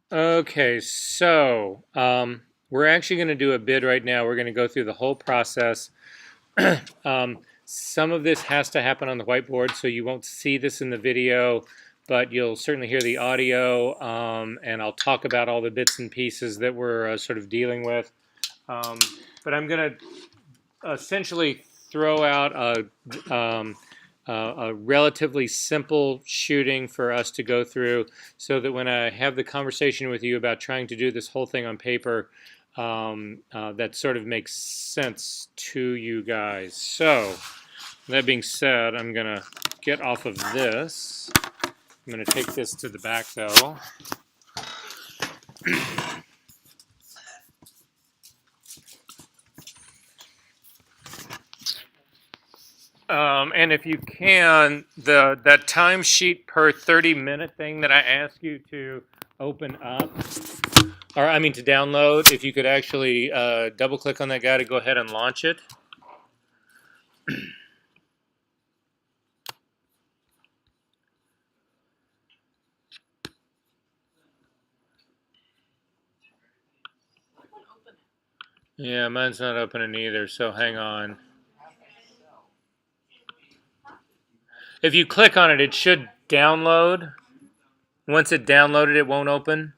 Okay, so we're actually going to do a bid right now. We're going to go through the whole process. Some of this has to happen on the whiteboard, so you won't see this in the video, but you'll certainly hear the audio, and I'll talk about all the bits and pieces that we're sort of dealing with. But I'm going to essentially throw out a relatively simple shooting for us to go through so that when I have the conversation with you about trying to do this whole thing on paper, that sort of makes sense to you guys. So, that being said, I'm going to get off of this. I'm going to take this to the back though. And if you can, that timesheet per 30-minute thing that I asked you to open up, or I mean to download, if you could actually double click on that guy to go ahead and launch it. Yeah, mine's not opening either, so hang on. If you click on it, it should download. Once it downloaded, it won't open.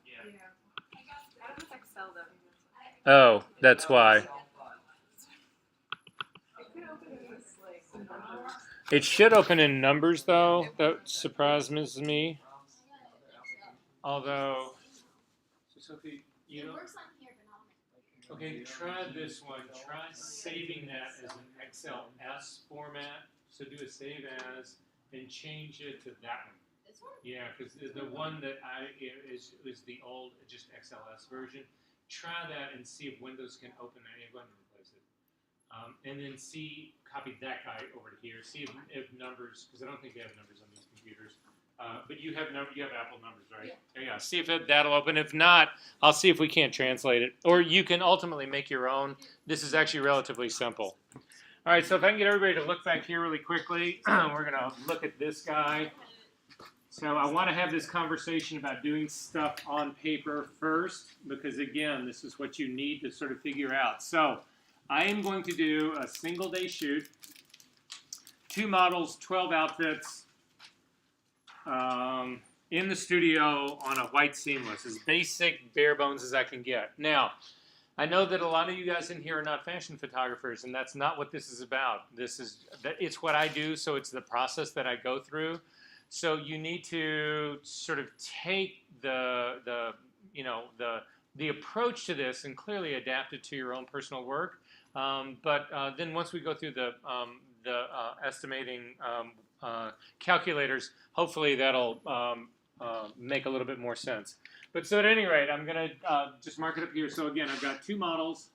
Oh, that's why. It should open in numbers, though. That surprises me. Although, Sophie, you know, okay, try this one. Try saving that as an XLS format. So do a save as and change it to that one. This one? Yeah, because the one that is the old just XLS version. Try that and see if Windows can open that. I'm going to replace it. And then copy that guy over to here. See if numbers, because I don't think they have numbers on these computers. But you have Apple numbers, right? Yeah. See if that'll open. If not, I'll see if we can't translate it. Or you can ultimately make your own. This is actually relatively simple. All right, so if I can get everybody to look back here really quickly, we're going to look at this guy. So I want to have this conversation about doing stuff on paper first, because again, this is what you need to sort of figure out. So I am going to do a single day shoot, 2 models, 12 outfits, in the studio on a white seamless, as basic bare bones as I can get. Now, I know that a lot of you guys in here are not fashion photographers, and that's not what this is about. It's what I do, so it's the process that I go through. So you need to sort of take the approach to this and clearly adapt it to your own personal work. But then once we go through the estimating calculators, hopefully that'll make a little bit more sense. But so at any rate, I'm going to just mark it up here. So again, I've got 2 models.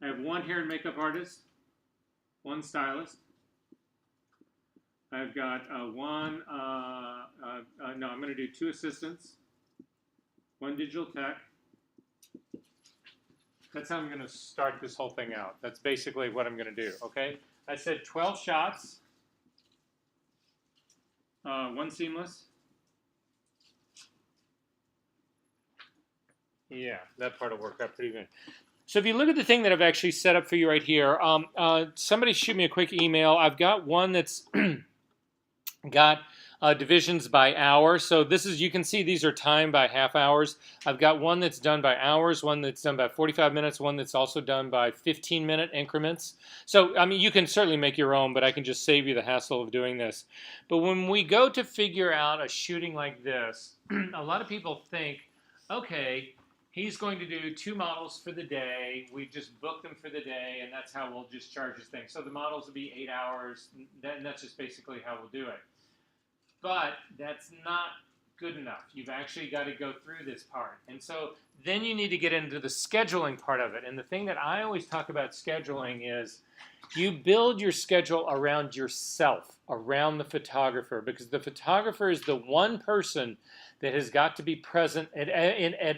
I have 1 hair and makeup artist, 1 stylist. I've got I'm going to do 2 assistants, 1 digital tech. That's how I'm going to start this whole thing out. That's basically what I'm going to do, okay? I said 12 shots, 1 seamless. Yeah, that part will work out pretty good. So if you look at the thing that I've actually set up for you right here, somebody shoot me a quick email. I've got one that's got divisions by hour. So this is, you can see these are timed by half hours. I've got one that's done by hours, one that's done by 45 minutes, one that's also done by 15-minute increments. So, I mean, you can certainly make your own, but I can just save you the hassle of doing this. But when we go to figure out a shooting like this, a lot of people think, okay, he's going to do 2 models for the day. We just book them for the day, and that's how we'll just charge this thing. So the models will be 8 hours, and that's just basically how we'll do it. But that's not good enough. You've actually got to go through this part. And so then you need to get into the scheduling part of it. And the thing that I always talk about scheduling is you build your schedule around yourself, around the photographer, because the photographer is the one person that has got to be present at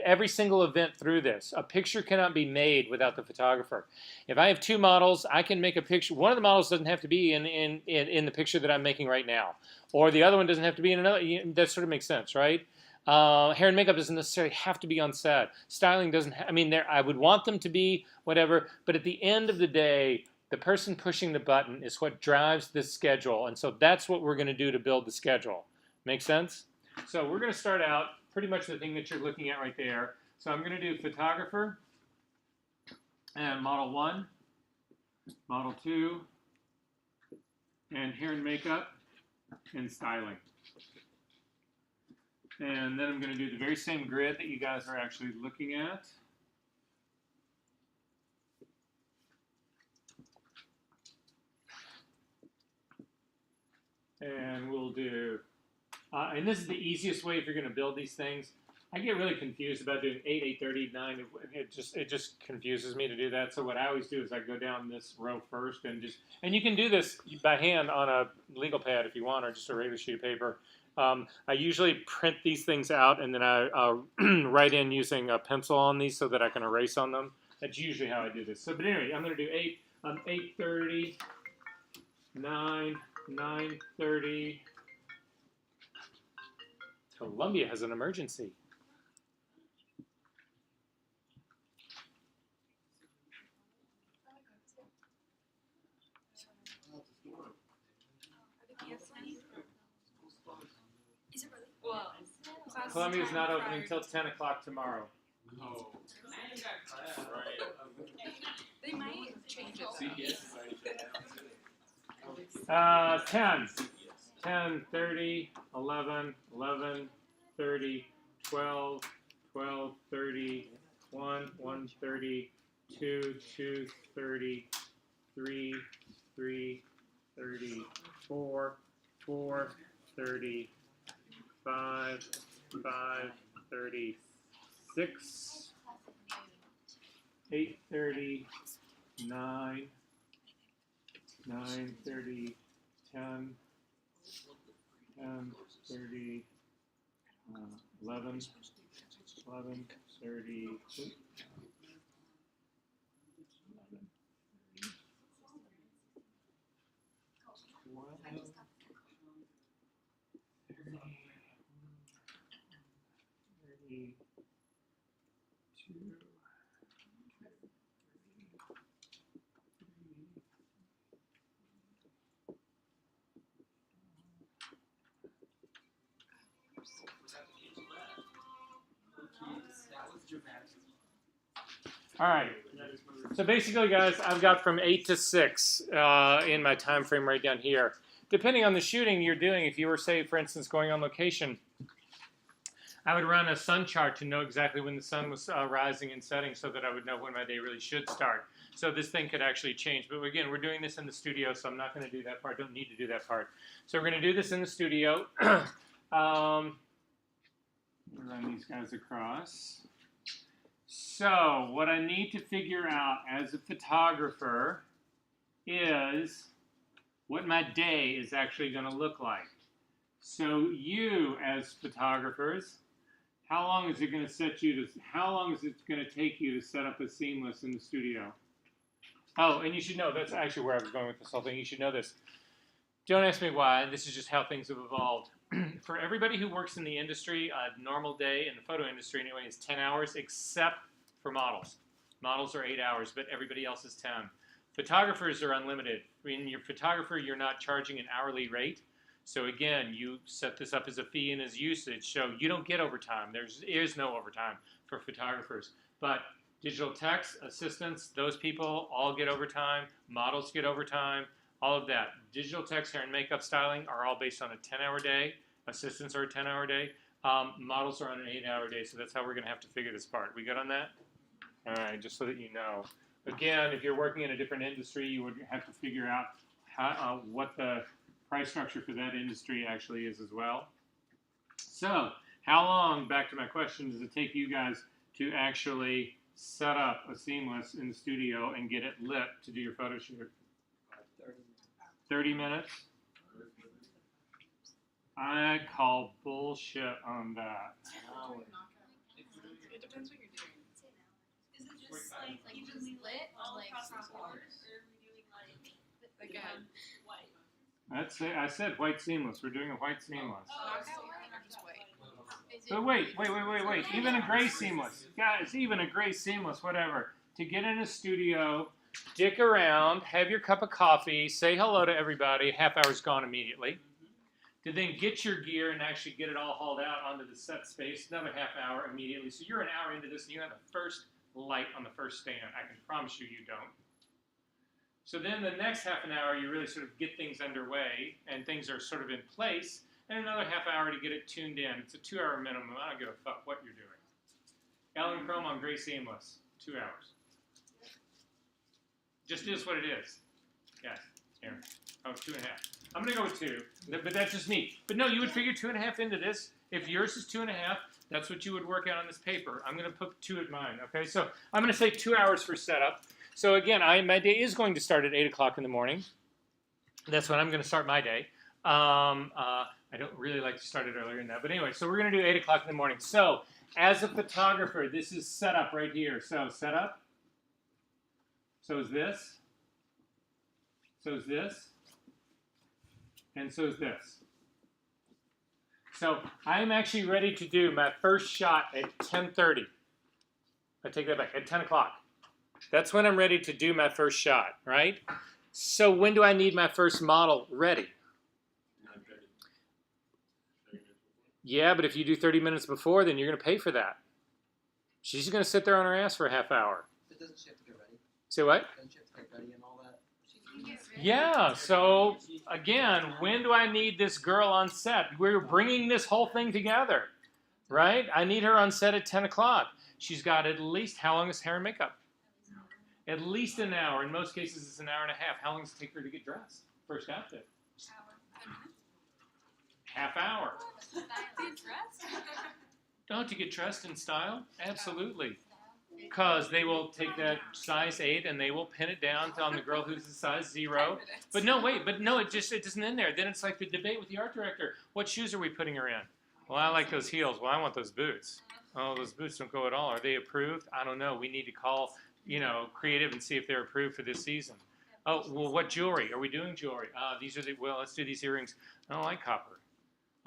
every single event through this. A picture cannot be made without the photographer. If I have 2 models, I can make a picture. One of the models doesn't have to be in the picture that I'm making right now, or the other one doesn't have to be in another. That sort of makes sense, right? Hair and makeup doesn't necessarily have to be on set. Styling doesn't. I mean, I would want them to be whatever, but at the end of the day, the person pushing the button is what drives this schedule, and so that's what we're going to do to build the schedule. Make sense? So we're going to start out pretty much the thing that you're looking at right there. So I'm going to do photographer and model 1, model 2, and hair and makeup and styling. And then I'm going to do the very same grid that you guys are actually looking at. And we'll do, and this is the easiest way if you're going to build these things. I get really confused about doing 8, 8:30, 9. It just confuses me to do that. So what I always do is I go down this row first and you can do this by hand on a legal pad if you want, or just a regular sheet of paper. I usually print these things out and then I write in using a pencil on these so that I can erase on them. That's usually how I do this. So, but anyway, I'm going to do 8:30, 9, 9:30. Columbia has an emergency. Columbia is not open until 10 o'clock tomorrow. Oh. They might change it. 10, 30, 11, 11, 30, 12, 12, 30, 1, 1, 30, 2, 2, 30, 3, 3, 30, 4, 4, 30, 5, 5, 36, 8:30, 9, 9:30, 10, 10, 30, 11, 11, 30, All right. So basically, guys, I've got from 8 to 6 in my time frame right down here. Depending on the shooting you're doing, if you were, say, for instance, going on location, I would run a sun chart to know exactly when the sun was rising and setting so that I would know when my day really should start. So this thing could actually change. But again, we're doing this in the studio, so I'm not going to do that part. Don't need to do that part. So we're going to do this in the studio. Run these guys across. So what I need to figure out as a photographer is what my day is actually going to look like. So you, as photographers, how long is it going to take you to set up a seamless in the studio? Oh, and you should know, that's actually where I was going with this whole thing. You should know this. Don't ask me why. This is just how things have evolved. For everybody who works in the industry, a normal day in the photo industry anyway is 10 hours, except for models. Models are 8 hours, but everybody else is 10. Photographers are unlimited. When you're a photographer, you're not charging an hourly rate. So again, you set this up as a fee and as usage, so you don't get overtime. There is no overtime for photographers. But digital techs, assistants, those people all get overtime. Models get overtime, all of that. Digital techs, hair and makeup, styling are all based on a 10-hour day. Assistants are a 10-hour day. Models are on an 8-hour day, so that's how we're going to have to figure this part. We good on that? All right, just so that you know. Again, if you're working in a different industry, you would have to figure out how, what the price structure for that industry actually is as well. So, how long, back to my question, does it take you guys to actually set up a seamless in the studio and get it lit to do your photo shoot? 30 minutes? I call bullshit on that. It depends what you're doing. Is it just like evenly lit all across the board, or are we doing like white? I said white seamless. We're doing a white seamless. Knockout white or just white? Is But wait. Even a gray seamless. Guys, even a gray seamless, whatever. To get in a studio, dick around, have your cup of coffee, say hello to everybody, half hour's gone immediately. To then get your gear and actually get it all hauled out onto the set space, another half hour immediately. So you're an hour into this and you have the first light on the first stand. I can promise you don't. So then the next half an hour, you really sort of get things underway and things are sort of in place. And another half hour to get it tuned in. It's a 2-hour minimum. I don't give a fuck what you're doing. Allen Chrome on gray seamless, 2 hours. Just is what it is. Yes, Aaron. Oh, 2.5. I'm going to go with 2, but that's just me. But no, you would figure 2.5 into this. If yours is 2.5, that's what you would work out on this paper. I'm going to put 2 at mine, okay? So I'm going to say 2 hours for setup. So again, my day is going to start at 8 o'clock in the morning. That's when I'm going to start my day. I don't really like to start it earlier than that. But anyway, so we're going to do 8 o'clock in the morning. So as a photographer, this is setup right here. So setup. So is this. So is this. And so is this. So I'm actually ready to do my first shot at 10:30. I take that back, at 10 o'clock. That's when I'm ready to do my first shot, right? So when do I need my first model ready? Yeah, but if you do 30 minutes before, then you're going to pay for that. She's going to sit there on her ass for a half hour. But doesn't she have to get ready? Say what? Doesn't she have to get ready and all that? Yeah, so again, when do I need this girl on set? We're bringing this whole thing together, right? I need her on set at 10 o'clock. She's got at least, how long is hair and makeup? At least an hour. In most cases, it's an hour and a half. How long does it take her to get dressed? First outfit? Half hour. Don't you get dressed in style? Absolutely. Because they will take that size 8 and they will pin it down on the girl who's a size 0. But no, wait, it doesn't end there. Then it's like the debate with the art director. What shoes are we putting her in? Well, I like those heels. Well, I want those boots. Oh, those boots don't go at all. Are they approved? I don't know. We need to call, creative and see if they're approved for this season. Oh, well, what jewelry? Are we doing jewelry? Let's do these earrings. I don't like copper.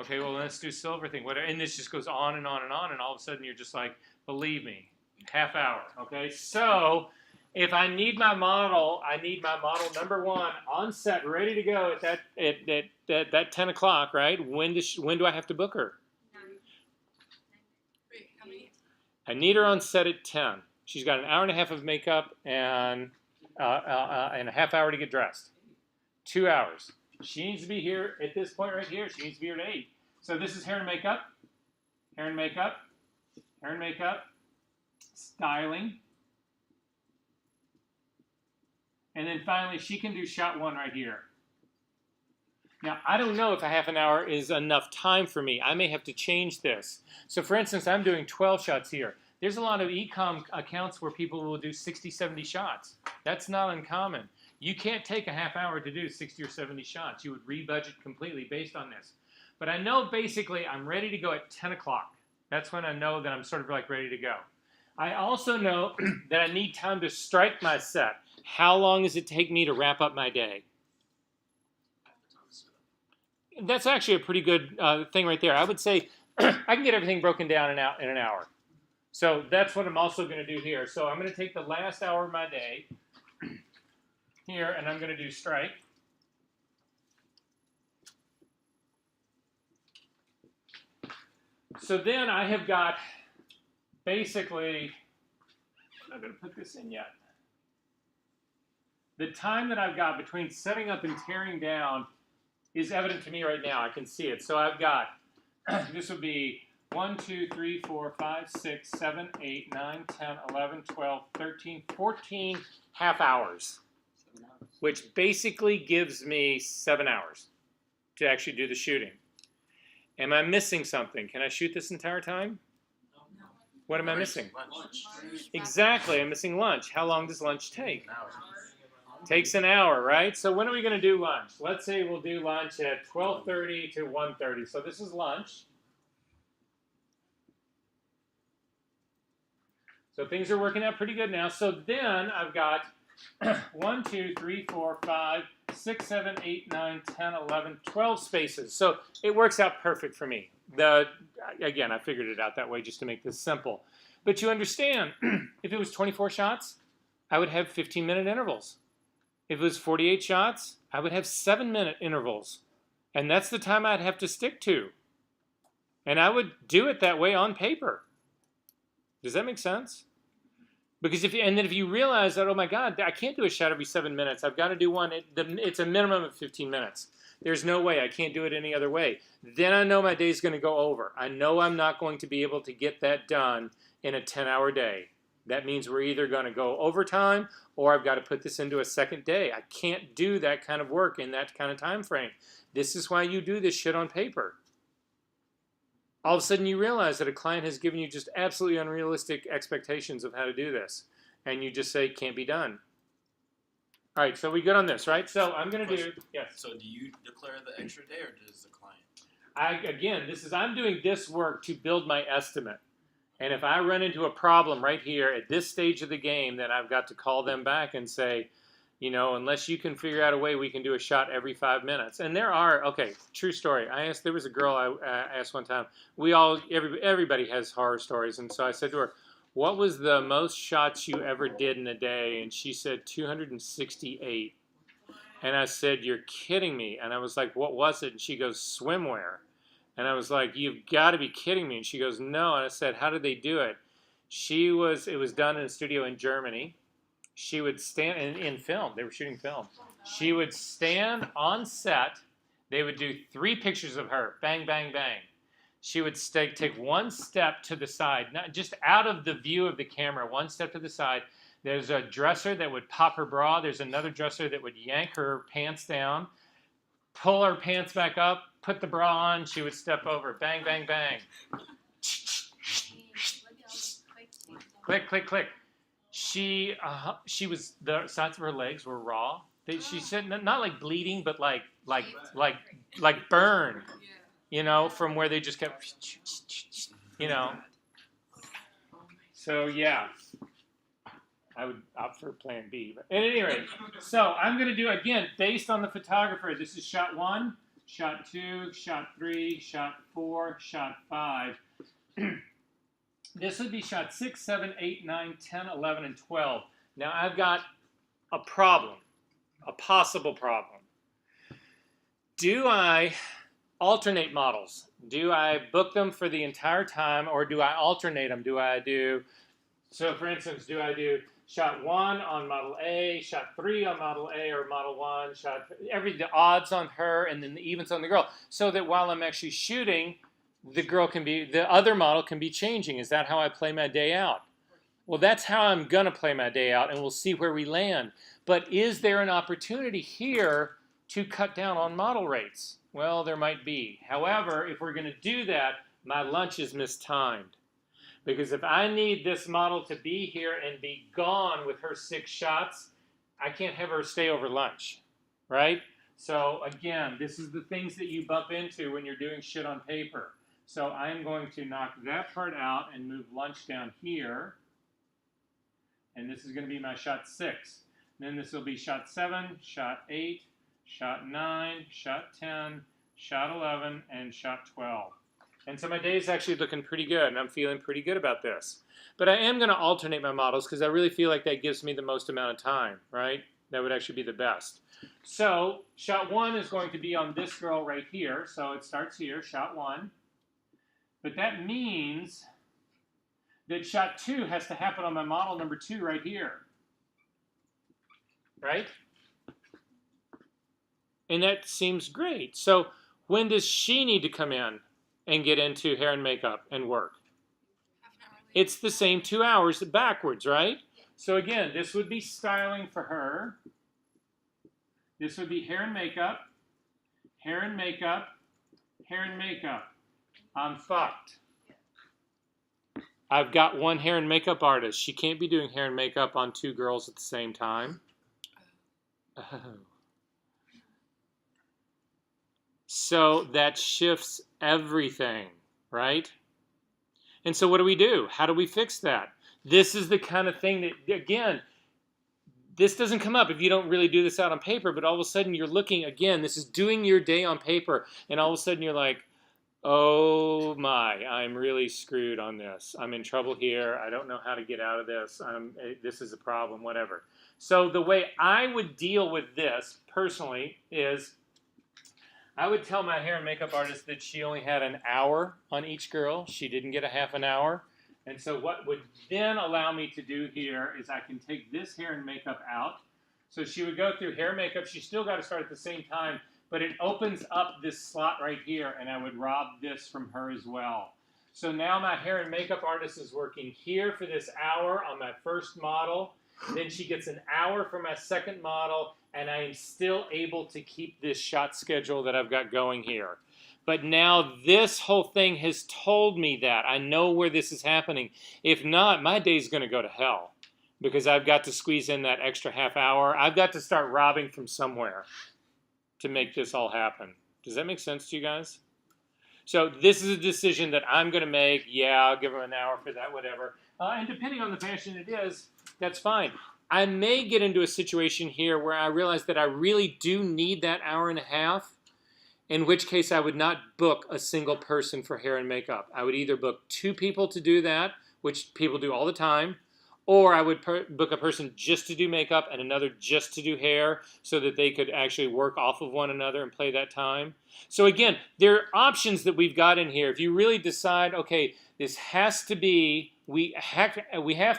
Okay, well, let's do silver thing. Whatever. And this just goes on and on and on, and all of a sudden you're just like, believe me, half hour. Okay, so if I need my model, number 1 on set, ready to go at that 10 o'clock, right? When do I have to book her? Wait, how many? I need her on set at 10. She's got an hour and a half of makeup and a half hour to get dressed. 2 hours. She needs to be here at this point right here. She needs to be here at 8. So this is hair and makeup, hair and makeup, hair and makeup, styling. And then finally, she can do shot 1 right here. Now, I don't know if a half an hour is enough time for me. I may have to change this. So for instance, I'm doing 12 shots here. There's a lot of e-com accounts where people will do 60, 70 shots. That's not uncommon. You can't take a half hour to do 60 or 70 shots. You would re-budget completely based on this. But I know basically I'm ready to go at 10 o'clock. That's when I know that I'm sort of like ready to go. I also know that I need time to strike my set. How long does it take me to wrap up my day? That's actually a pretty good thing right there. I would say I can get everything broken down in an hour. So that's what I'm also going to do here. So I'm going to take the last hour of my day here, and I'm going to do strike. So then I have got basically, I'm not going to put this in yet. The time that I've got between setting up and tearing down is evident to me right now. I can see it. So I've got, this would be 1, 2, 3, 4, 5, 6, 7, 8, 9, 10, 11, 12, 13, 14 half hours, which basically gives me 7 hours to actually do the shooting. Am I missing something? Can I shoot this entire time? No. What am I missing? Lunch. Exactly, I'm missing lunch. How long does lunch take? Takes an hour, right? So when are we going to do lunch? Let's say we'll do lunch at 12:30 to 1:30. So this is lunch. So things are working out pretty good now. So then I've got 1, 2, 3, 4, 5, 6, 7, 8, 9, 10, 11, 12 spaces. So it works out perfect for me. Again, I figured it out that way just to make this simple. But you understand, if it was 24 shots, I would have 15-minute intervals. If it was 48 shots, I would have 7-minute intervals. And that's the time I'd have to stick to. And I would do it that way on paper. Does that make sense? Because if you realize that, oh my God, I can't do a shot every 7 minutes. I've got to do one. It's a minimum of 15 minutes. There's no way. I can't do it any other way. Then I know my day's going to go over. I know I'm not going to be able to get that done in a 10-hour day. That means we're either going to go overtime or I've got to put this into a second day. I can't do that kind of work in that kind of time frame. This is why you do this shit on paper. All of a sudden you realize that a client has given you just absolutely unrealistic expectations of how to do this. And you just say, can't be done. All right, so we good on this, right? So I'm going to do, yes. So do you declare the extra day or does the client? I'm doing this work to build my estimate. And if I run into a problem right here at this stage of the game, then I've got to call them back and say, you know, unless you can figure out a way we can do a shot every 5 minutes. And there are, okay, true story. There was a girl I asked one time, everybody has horror stories. And so I said to her, what was the most shots you ever did in a day? And she said 268. And I said, you're kidding me. And I was like, what was it? And she goes, swimwear. And I was like, you've got to be kidding me. And she goes, no. And I said, how did they do it? It was done in a studio in Germany. She would stand in film. They were shooting film. She would stand on set. They would do 3 pictures of her. Bang, bang, bang. She would take one step to the side, not just out of the view of the camera, one step to the side. There's a dresser that would pop her bra. There's another dresser that would yank her pants down, pull her pants back up, put the bra on. She would step over. Bang, bang, bang. Click, click, click. She was, the sides of her legs were raw. She said not like bleeding, but like burn, you know, from where they just kept, you know. So yeah, I would opt for plan B. But at any rate, so I'm going to do, again, based on the photographer. This is shot 1, shot 2, shot 3, shot 4, shot 5. This would be shot 6, 7, 8, 9, 10, 11, and 12. Now I've got a problem, a possible problem. Do I alternate models? Do I book them for the entire time, or do I alternate them? So for instance, do I do shot 1 on model A, shot 3 on model A, or model 1, the odds on her, and then the evens on the girl, so that while I'm actually shooting, the other model can be changing. Is that how I play my day out? Well, that's how I'm going to play my day out, and we'll see where we land. But is there an opportunity here to cut down on model rates? Well, there might be. However, if we're going to do that, my lunch is mistimed. Because if I need this model to be here and be gone with her 6 shots, I can't have her stay over lunch, right? So again, this is the things that you bump into when you're doing shit on paper. So I'm going to knock that part out and move lunch down here. And this is going to be my shot 6. Then this will be shot 7, shot 8, shot 9, shot 10, shot 11, and shot 12. And so my day is actually looking pretty good, and I'm feeling pretty good about this. But I am going to alternate my models because I really feel like that gives me the most amount of time, right? That would actually be the best. So shot 1 is going to be on this girl right here. So it starts here, shot 1. But that means that shot 2 has to happen on my model number 2 right here. Right? And that seems great. So when does she need to come in and get into hair and makeup and work? It's the same 2 hours backwards, right? So again, this would be styling for her. This would be hair and makeup, hair and makeup, hair and makeup. I'm fucked. I've got one hair and makeup artist. She can't be doing hair and makeup on 2 girls at the same time. Oh. So that shifts everything, right? And so what do? How do we fix that? This is the kind of thing that, again, this doesn't come up if you don't really do this out on paper, but all of a sudden you're looking, again, this is doing your day on paper, and all of a sudden you're like, Oh my, I'm really screwed on this. I'm in trouble here. I don't know how to get out of this. This is a problem, whatever. So the way I would deal with this personally is I would tell my hair and makeup artist that she only had an hour on each girl. She didn't get a half an hour. And so what would then allow me to do here is I can take this hair and makeup out. So she would go through hair and makeup. She still got to start at the same time, but it opens up this slot right here, and I would rob this from her as well. So now my hair and makeup artist is working here for this hour on my first model. Then she gets an hour for my second model, and I am still able to keep this shot schedule that I've got going here. But now this whole thing has told me that. I know where this is happening. If not, my day's going to go to hell because I've got to squeeze in that extra half hour. I've got to start robbing from somewhere to make this all happen. Does that make sense to you guys? So this is a decision that I'm going to make. Yeah, I'll give her an hour for that, whatever. And depending on the fashion it is, that's fine. I may get into a situation here where I realize that I really do need that hour and a half, in which case I would not book a single person for hair and makeup. I would either book 2 people to do that, which people do all the time, or I would book a person just to do makeup and another just to do hair so that they could actually work off of one another and play that time. So again, there are options that we've got in here. If you really decide, okay, this has to be, we have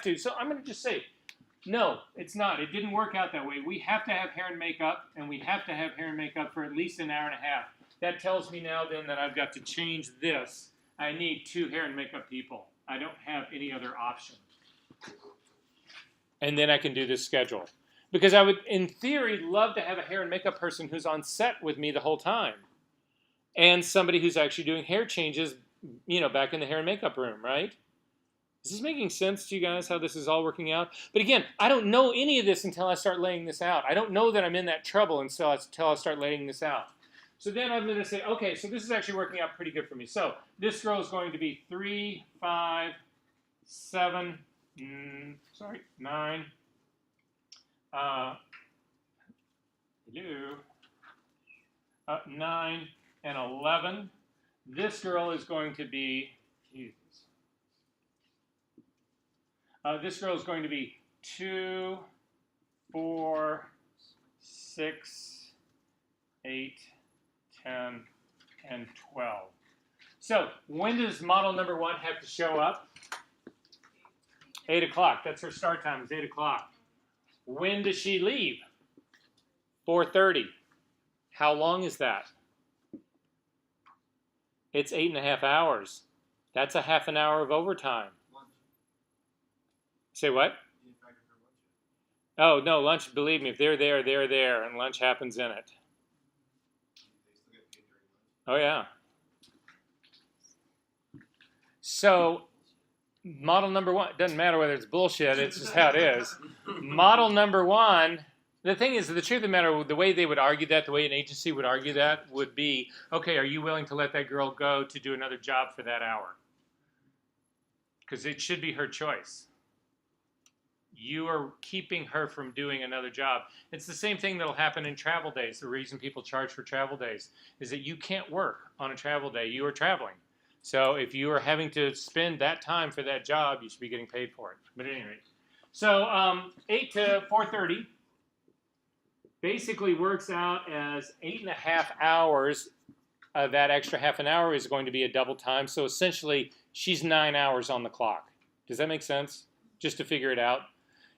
to, so I'm going to just say, no, it's not. It didn't work out that way. We have to have hair and makeup, and we have to have hair and makeup for at least an hour and a half. That tells me now then that I've got to change this. I need 2 hair and makeup people. I don't have any other option. And then I can do this schedule. Because I would, in theory, love to have a hair and makeup person who's on set with me the whole time. And somebody who's actually doing hair changes, you know, back in the hair and makeup room, right? Is this making sense to you guys, how this is all working out? But again, I don't know any of this until I start laying this out. I don't know that I'm in that trouble until I start laying this out. So then I'm going to say, okay, so this is actually working out pretty good for me. So this girl is going to be 3, 5, 7, 9, 9 and 11. This girl is going to be, this girl is going to be 2, 4, 6, 8, 10, and 12. So when does model number 1 have to show up? 8 o'clock. That's her start time, is 8 o'clock. When does she leave? 4:30. How long is that? It's 8.5 hours. That's a half an hour of overtime. Lunch. Say what? You didn't factor for lunch Oh, no, lunch, believe me, if they're there, they're there, and lunch happens in it. yet. They still get paid during lunch. Oh, yeah. So, model number 1, it doesn't matter whether it's bullshit, it's just how it is. Model number 1, the thing is, the truth of the matter, the way they would argue that, the way an agency would argue that, would be, okay, are you willing to let that girl go to do another job for that hour? Because it should be her choice. You are keeping her from doing another job. It's the same thing that'll happen in travel days. The reason people charge for travel days is that you can't work on a travel day. You are traveling. So if you are having to spend that time for that job, you should be getting paid for it. But anyway, so 8 to 4:30 basically works out as 8.5 hours. That extra half an hour is going to be a double time. So essentially, she's 9 hours on the clock. Does that make sense? Just to figure it out.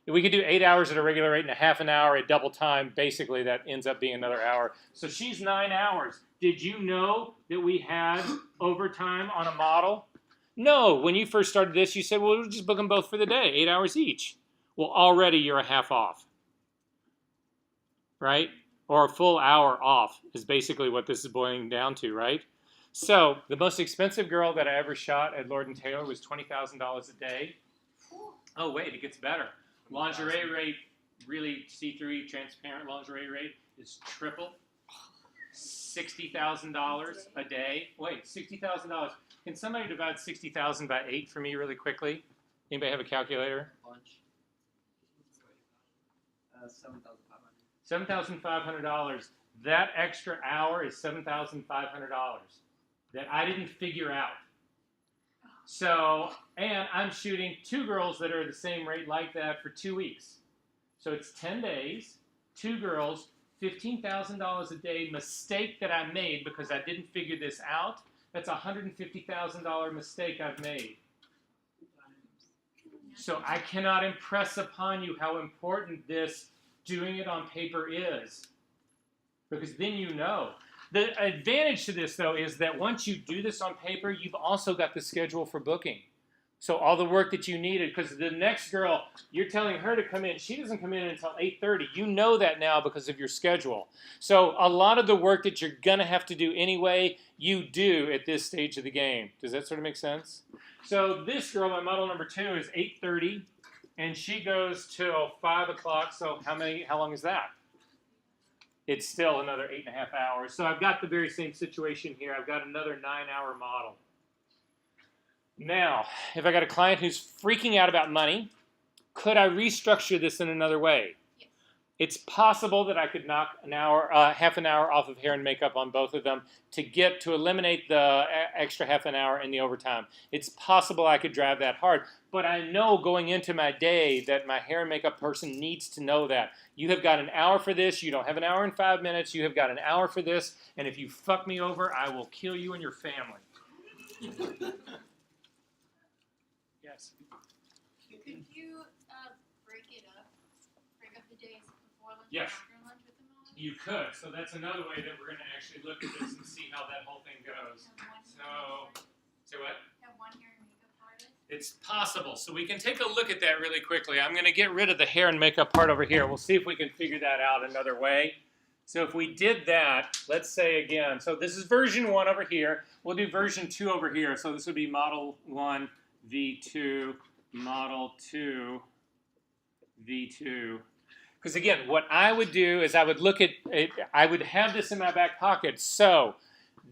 If we could do 8 hours at a regular rate and a half an hour at double time, basically that ends up being another hour. So she's 9 hours. Did you know that we had overtime on a model? No. When you first started this, you said, well, we'll just book them both for the day, 8 hours each. Well, already you're a half off, right? Or a full hour off is basically what this is boiling down to, right? So the most expensive girl that I ever shot at Lord & Taylor was $20,000 a day. Oh, wait, it gets better. Lingerie rate, really see-through, transparent lingerie rate is triple. $60,000 a day. Wait, $60,000. Can somebody divide 60,000 by 8 for me really quickly? Anybody have a calculator? Lunch. $7,500. $7,500. That extra hour is $7,500. that I didn't figure out. So, and I'm shooting 2 girls that are the same rate like that for 2 weeks. So it's 10 days, 2 girls, $15,000 a day mistake that I made because I didn't figure this out. That's a $150,000 mistake I've made. So I cannot impress upon you how important this doing it on paper is. Because then you know. The advantage to this, though, is that once you do this on paper, you've also got the schedule for booking. So all the work that you needed, because the next girl, you're telling her to come in. She doesn't come in until 8:30. You know that now because of your schedule. So a lot of the work that you're going to have to do anyway, you do at this stage of the game. Does that sort of make sense? So this girl, my model number 2, is 8:30, and she goes till 5 o'clock. So how long is that? It's still another 8.5 hours. So I've got the very same situation here. I've got another 9-hour model. Now, if I got a client who's freaking out about money, could I restructure this in another way? Yes. It's possible that I could knock half an hour off of hair and makeup on both of them to eliminate the extra half an hour in the overtime. It's possible I could drive that hard, but I know going into my day that my hair and makeup person needs to know that. You have got an hour for this. You don't have an hour and 5 minutes. You have got an hour for this, and if you fuck me over, I will kill you and your family. Yes. Could you break up the days before lunch Yes. and after lunch with them all? You could. So that's another way that we're going to actually look at this and see how that whole thing goes. Say what? Have one hair and makeup artist? It's possible. So we can take a look at that really quickly. I'm going to get rid of the hair and makeup part over here. We'll see if we can figure that out another way. So if we did that, let's say again, so this is version 1 over here. We'll do version 2 over here. So this would be model 1, V2, model 2, V2. Because again, what I would do is I would look at it, I would have this in my back pocket. So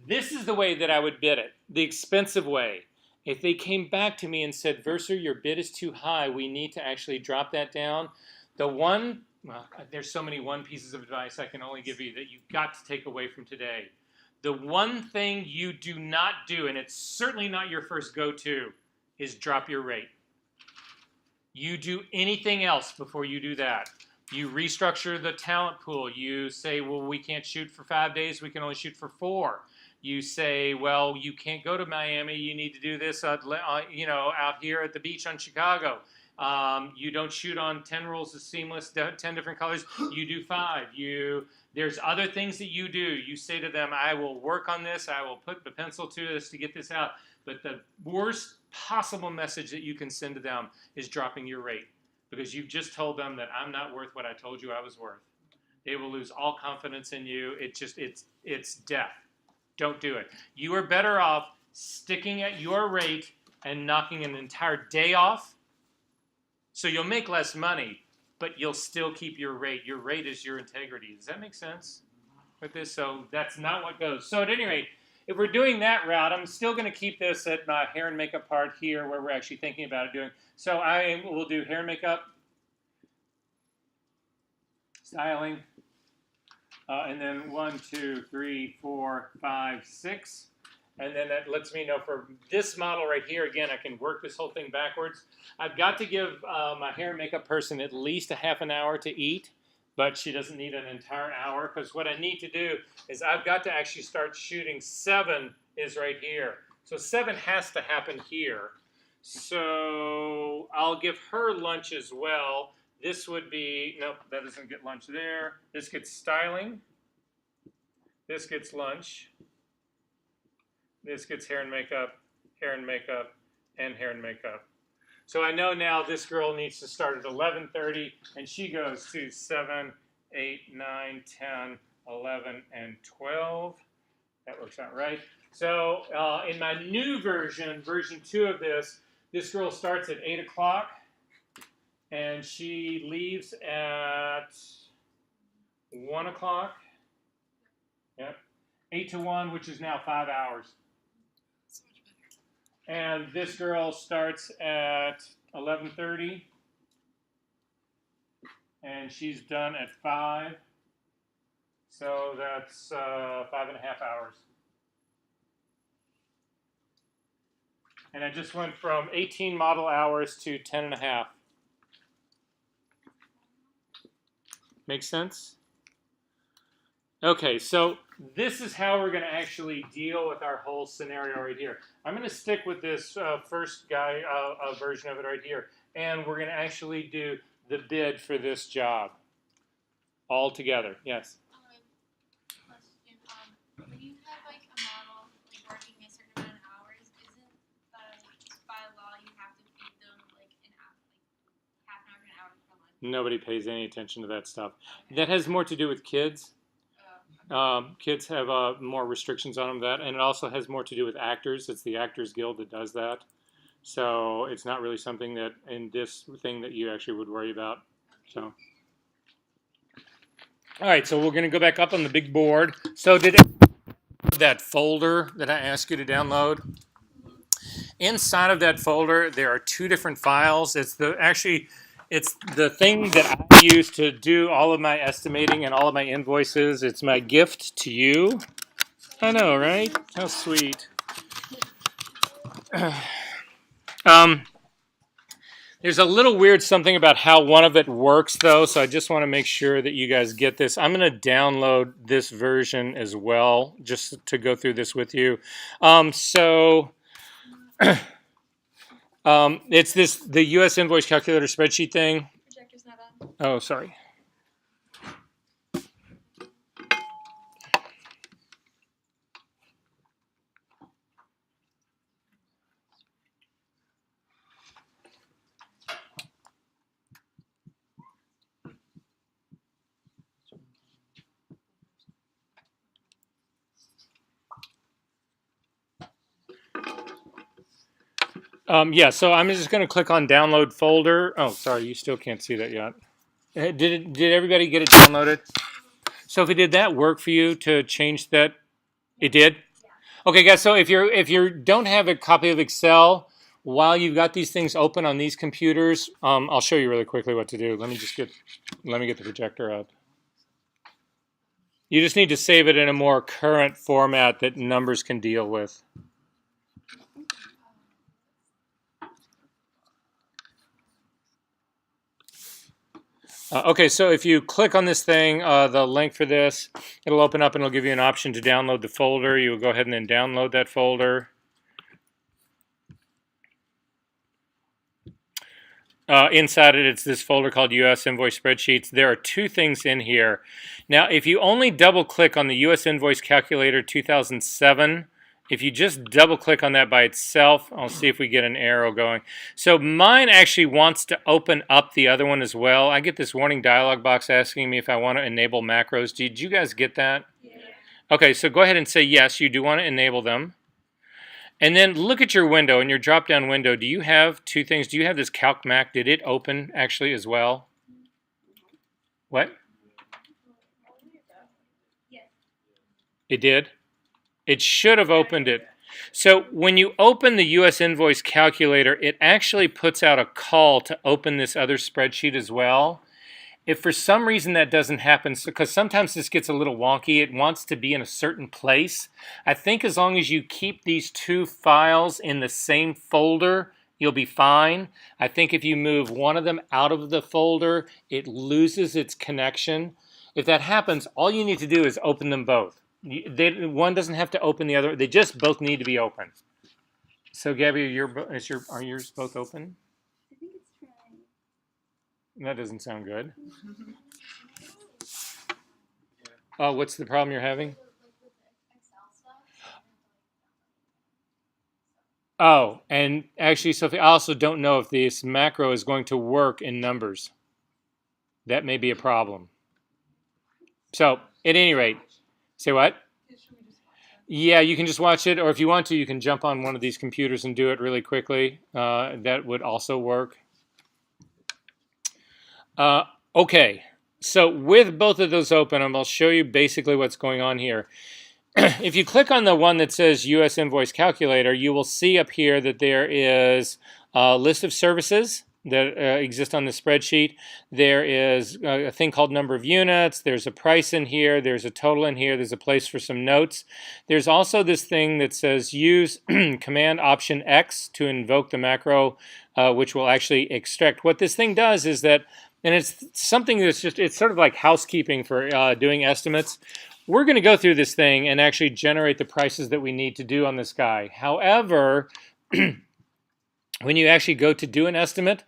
this is the way that I would bid it, the expensive way. If they came back to me and said, Verser, your bid is too high, we need to actually drop that down. Well, there's so many pieces of advice I can only give you that you've got to take away from today. The one thing you do not do, and it's certainly not your first go-to, is drop your rate. You do anything else before you do that. You restructure the talent pool. You say, well, we can't shoot for 5 days. We can only shoot for 4. You say, well, you can't go to Miami. You need to do this, out here at the beach on Chicago. You don't shoot on 10 rolls of seamless, 10 different colors. You do 5. There's other things that you do. You say to them, I will work on this. I will put the pencil to this to get this out. But the worst possible message that you can send to them is dropping your rate, because you've just told them that I'm not worth what I told you I was worth. They will lose all confidence in you. It's death. Don't do it. You are better off sticking at your rate and knocking an entire day off. So you'll make less money, but you'll still keep your rate. Your rate is your integrity. Does that make sense with this? So that's not what goes. So at any rate, if we're doing that route, I'm still going to keep this at my hair and makeup part here where we're actually thinking about it doing. So I will do hair and makeup, styling, and then 1, 2, 3, 4, 5, 6. And then that lets me know for this model right here, again, I can work this whole thing backwards. I've got to give my hair and makeup person at least a half an hour to eat, but she doesn't need an entire hour, because what I need to do is I've got to actually start shooting. 7 is right here. So 7 has to happen here. So I'll give her lunch as well. This would be, nope, that doesn't get lunch there. This gets styling. This gets lunch. This gets hair and makeup, and hair and makeup. So I know now this girl needs to start at 11:30, and she goes to 7, 8, 9, 10, 11, and 12. That works out right. So in my new version, version 2 of this girl starts at 8 o'clock, and she leaves at 1 o'clock. Yep. 8 to 1, which is now 5 hours. And this girl starts at 11:30, and she's done at 5. So that's 5.5 hours. And I just went from 18 model hours to 10 and a half. Make sense? Okay, so this is how we're going to actually deal with our whole scenario right here. I'm going to stick with this first version of it right here, and we're going to actually do the bid for this job all together. Yes? Question. When you have like a model like working a certain amount of hours, isn't by law you have to feed them like an hour, like half an hour to an hour per lunch? Nobody pays any attention to that stuff. That has more to do with kids. Kids have more restrictions on them that, and it also has more to do with actors. It's the Actors Guild that does that. So it's not really something that in this thing that you actually would worry about. So, all right, so we're going to go back up on the big board. So did that folder that I asked you to download? Inside of that folder, there are two different files. It's the thing that I use to do all of my estimating and all of my invoices. It's my gift to you. I know, right? How sweet. There's a little weird something about how one of it works, though, so I just want to make sure that you guys get this. I'm going to download this version as well, just to go through this with you. It's the U.S. Invoice Calculator spreadsheet thing. Projector's not on. Oh, sorry. Yeah, so I'm just going to click on download folder. Oh, sorry, you still can't see that yet. Did everybody get it downloaded? Sophie, did that work for you to change that? It did? Okay, guys, so if you don't have a copy of Excel, while you've got these things open on these computers, I'll show you really quickly what to do. Let me get the projector up. You just need to save it in a more current format that numbers can deal with. Okay, so if you click on this thing, the link for this, it'll open up and it'll give you an option to download the folder. You'll go ahead and then download that folder. Inside it, it's this folder called US Invoice Spreadsheets. There are two things in here. Now, if you only double click on the US Invoice Calculator 2007, if you just double click on that by itself, I'll see if we get an arrow going. So mine actually wants to open up the other one as well. I get this warning dialog box asking me if I want to enable macros. Did you guys get that? Yeah. Okay, so go ahead and say yes, you do want to enable them. And then look at your window, in your drop-down window. Do you have two things? Do you have this Calc Mac? Did it open actually as well? What? Yes. It did? It should have opened it. So when you open the US Invoice Calculator, it actually puts out a call to open this other spreadsheet as well. If for some reason that doesn't happen, because sometimes this gets a little wonky, it wants to be in a certain place. I think as long as you keep these two files in the same folder, you'll be fine. I think if you move one of them out of the folder, it loses its connection. If that happens, all you need to do is open them both. One doesn't have to open the other. They just both need to be open. So, Gabby, are yours both open? I think it's trying. That doesn't sound good. What's the problem you're having? Oh, and actually, Sophie, I also don't know if this macro is going to work in numbers. That may be a problem. So, at any rate, say what? Yeah, you can just watch it, or if you want to, you can jump on one of these computers and do it really quickly. That would also work. Okay, so with both of those open, I'll show you basically what's going on here. If you click on the one that says US Invoice Calculator, you will see up here that there is a list of services. that exist on the spreadsheet. There is a thing called number of units. There's a price in here. There's a total in here. There's a place for some notes. There's also this thing that says use Command Option X to invoke the macro, which will actually extract. What this thing does is that, and it's something that's just, it's sort of like housekeeping for doing estimates. We're going to go through this thing and actually generate the prices that we need to do on this guy. However, when you actually go to do an estimate,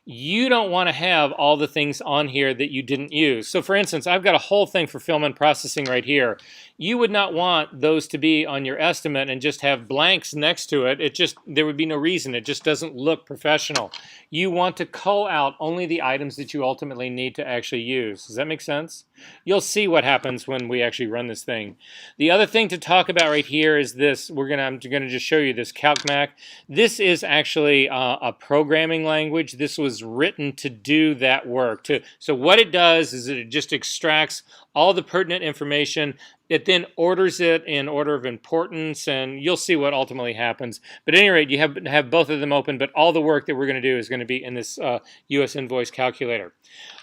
you don't want to have all the things on here that you didn't use. So for instance, I've got a whole thing for film and processing right here. You would not want those to be on your estimate and just have blanks next to it. There would be no reason. It just doesn't look professional. You want to cull out only the items that you ultimately need to actually use. Does that make sense? You'll see what happens when we actually run this thing. The other thing to talk about right here is this. I'm going to just show you this CalcMac. This is actually a programming language. This was written to do that work. So what it does is it just extracts all the pertinent information. It then orders it in order of importance, and you'll see what ultimately happens. But at any rate, you have both of them open, but all the work that we're going to do is going to be in this US Invoice Calculator.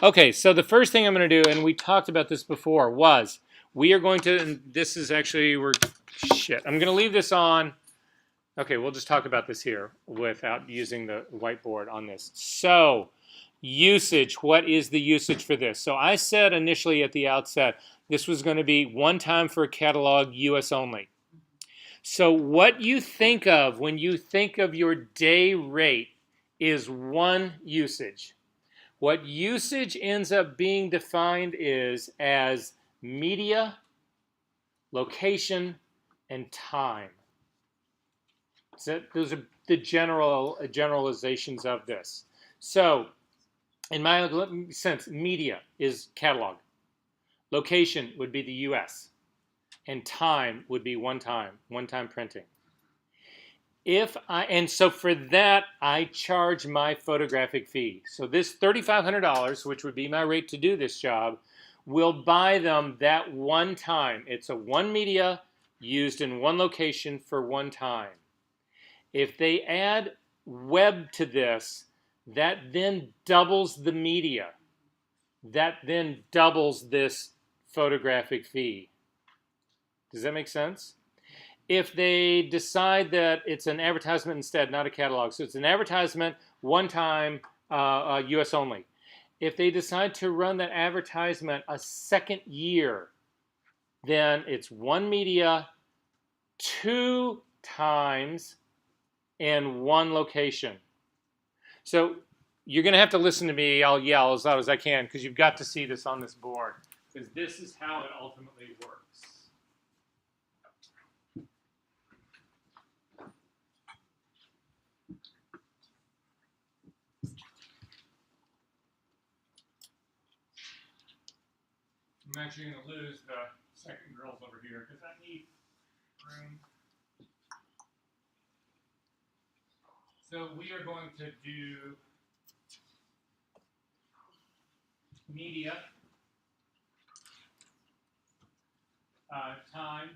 Okay, so the first thing I'm going to do, and we talked about this before, was we are going to, and this is actually, I'm going to leave this on. Okay, we'll just talk about this here without using the whiteboard on this. So, usage, what is the usage for this? So I said initially at the outset, this was going to be one time for a catalog, US only. So what you think of when you think of your day rate is one usage. What usage ends up being defined is as media, location, and time. So those are the generalizations of this. So in my sense, media is catalog. Location would be the US. And time would be one-time printing. And so for that, I charge my photographic fee. So this $3,500, which would be my rate to do this job, will buy them that one time. It's a one media used in one location for one time. If they add web to this, that then doubles the media. That then doubles this photographic fee. Does that make sense? If they decide that it's an advertisement instead, not a catalog, so it's an advertisement, one time, US only. If they decide to run that advertisement a second year, then it's one media, two times, and one location. So you're going to have to listen to me. I'll yell as loud as I can because you've got to see this on this board, because this is how it ultimately works. I'm actually going to lose the second girls over here because I need room. So we are going to do media, time,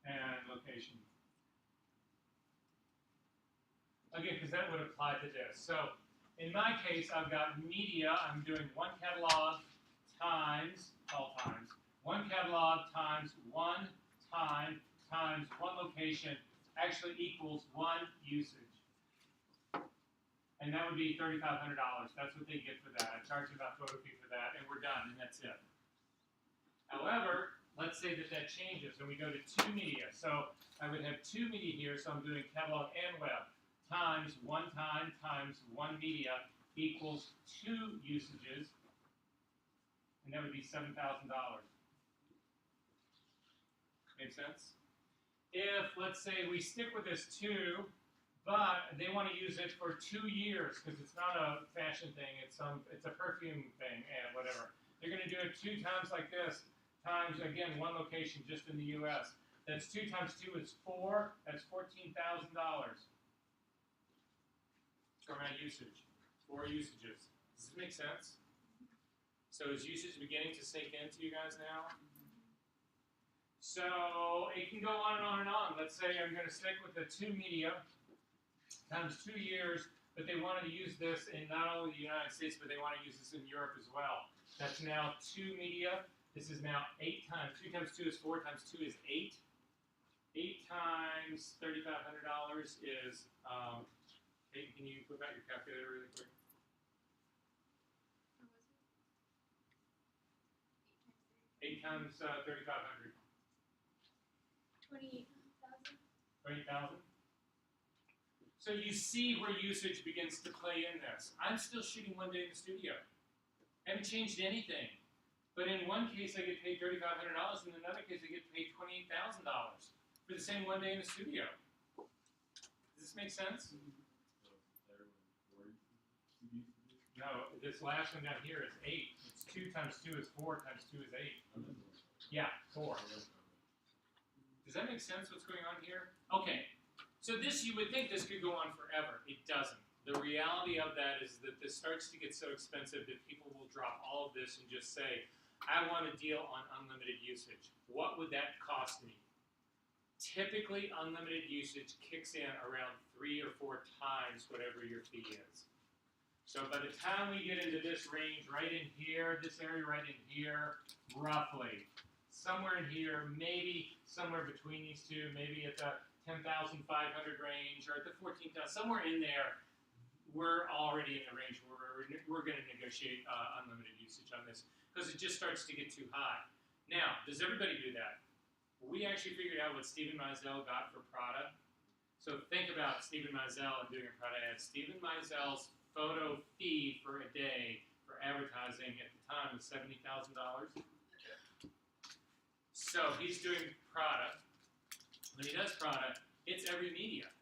and location. Again, because that would apply to this. So in my case, I've got media. I'm doing one catalog times, all times, one catalog times one time times one location actually equals one usage. And that would be $3,500. That's what they get for that. I charge them about photo fee for that, and we're done, and that's it. However, let's say that changes, and we go to two media. So I would have two media here, so I'm doing catalog and web times one time times one media equals two usages, and that would be $7,000. Make sense? If, let's say, we stick with this two, but they want to use it for 2 years because it's not a fashion thing, it's a perfume thing and whatever. They're going to do it 2 times like this, times, again, one location just in the US. That's 2 times 2 is 4, that's $14,000 for my usage, 4 usages. Does this make sense? So is usage beginning to sink into you guys now? So it can go on and on and on. Let's say I'm going to stick with the 2 media times 2 years, but they want to use this in not only the United States, but they want to use this in Europe as well. That's now 2 media. This is now 8 times. 2 times 2 is 4 times 2 is 8. 8 times $3,500 is, hey, can you whip out your calculator really quick? What was it? 8 times 3,500. 28,000. 20,000. So you see where usage begins to play in this. I'm still shooting 1 day in the studio. I haven't changed anything. But in one case, I get paid $3,500. In another case, I get paid $28,000 for the same 1 day in the studio. Does this make sense? No, this last one down here is 8. It's 2 times 2 is 4 times 2 is 8. Yeah, 4. Does that make sense what's going on here? Okay, so this, you would think this could go on forever. It doesn't. The reality of that is that this starts to get so expensive that people will drop all of this and just say, I want a deal on unlimited usage. What would that cost me? Typically, unlimited usage kicks in around 3 or 4 times whatever your fee is. So by the time we get into this range right in here, this area right in here, roughly, somewhere in here, maybe somewhere between these two, maybe at the 10,500 range or at the 14,000, somewhere in there, we're already in the range where we're going to negotiate unlimited usage on this because it just starts to get too high. Now, does everybody do that? We actually figured out what Stephen Meisel got for Prada. So think about Stephen Meisel and doing a Prada ad. Stephen Meisel's photo fee for a day for advertising at the time was $70,000. So he's doing Prada. When he does Prada, it's every media.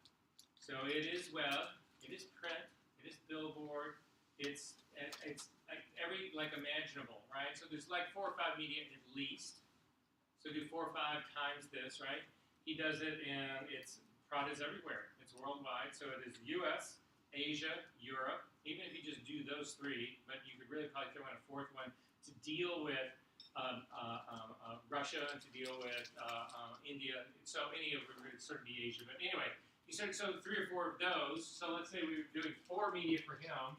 So it is web, it is print, it is billboard, it's like imaginable, right? So there's like 4 or 5 media at least. So do 4 or 5 times this, right? He does it and it's Prada's everywhere. It's worldwide. So it is US, Asia, Europe. Even if you just do those 3, but you could really probably throw in a 4th one to deal with Russia and to deal with India. So any of it would sort of be Asia. But anyway, he said so 3 or 4 of those. So let's say we were doing 4 media for him,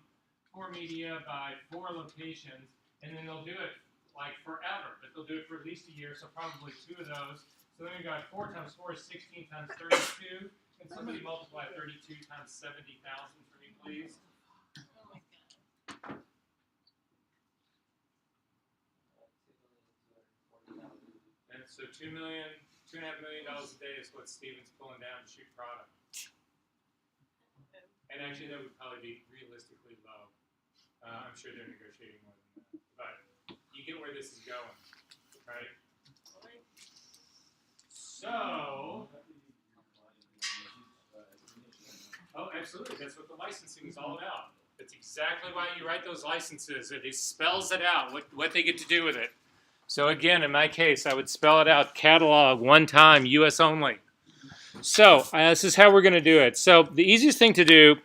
4 media by 4 locations, and then they'll do it like forever, but they'll do it for at least a year. So probably 2 of those. So then we got 4 times 4 is 16 times 32. Can somebody multiply 32 times 70,000 for me, please? Oh my god. And so $2.5 million a day is what Steven's pulling down to shoot product. And actually, that would probably be realistically low. I'm sure they're negotiating more than that. But you get where this is going, right? So, oh, absolutely. That's what the licensing is all about. That's exactly why you write those licenses. It spells it out, what they get to do with it. So again, in my case, I would spell it out, catalog, 1 time, US only. So this is how we're going to do it. So the easiest thing to do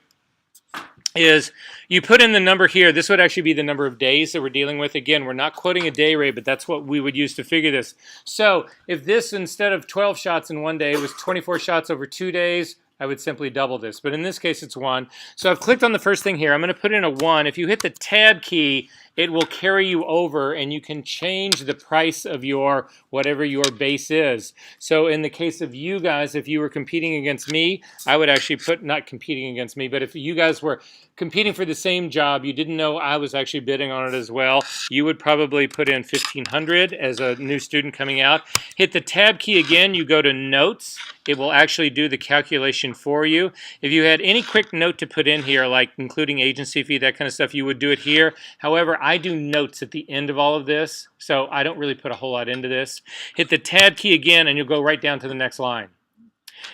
is you put in the number here. This would actually be the number of days that we're dealing with. Again, we're not quoting a day rate, but that's what we would use to figure this. So if this, instead of 12 shots in 1 day, was 24 shots over 2 days, I would simply double this. But in this case, it's 1. So I've clicked on the first thing here. I'm going to put in a 1. If you hit the tab key, it will carry you over, and you can change the price of your whatever your base is. So in the case of you guys, if you were competing against me, I would actually put, not competing against me, but if you guys were competing for the same job, you didn't know I was actually bidding on it as well, you would probably put in 1,500 as a new student coming out. Hit the tab key again, you go to notes. It will actually do the calculation for you. If you had any quick note to put in here, like including agency fee, that kind of stuff, you would do it here. However, I do notes at the end of all of this, so I don't really put a whole lot into this. Hit the tab key again, and you'll go right down to the next line.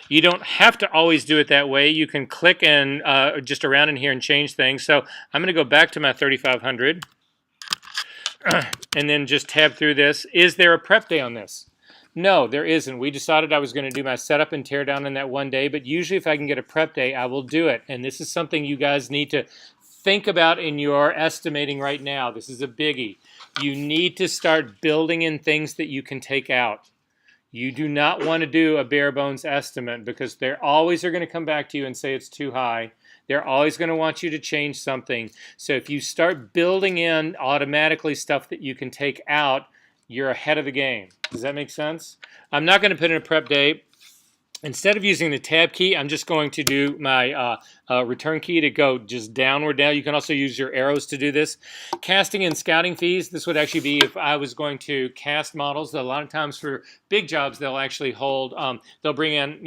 You don't have to always do it that way. You can click and just around in here and change things. So I'm going to go back to my 3,500 and then just tab through this. Is there a prep day on this? No, there isn't. We decided I was going to do my setup and tear down in that 1 day, but usually if I can get a prep day, I will do it. And this is something you guys need to think about in your estimating right now. This is a biggie. You need to start building in things that you can take out. You do not want to do a bare bones estimate because they always are going to come back to you and say it's too high. They're always going to want you to change something. So if you start building in automatically stuff that you can take out, you're ahead of the game. Does that make sense? I'm not going to put in a prep date. Instead of using the tab key, I'm just going to do my return key to go just downward now. You can also use your arrows to do this. Casting and scouting fees, this would actually be if I was going to cast models. A lot of times for big jobs, they'll actually hold, they'll bring in,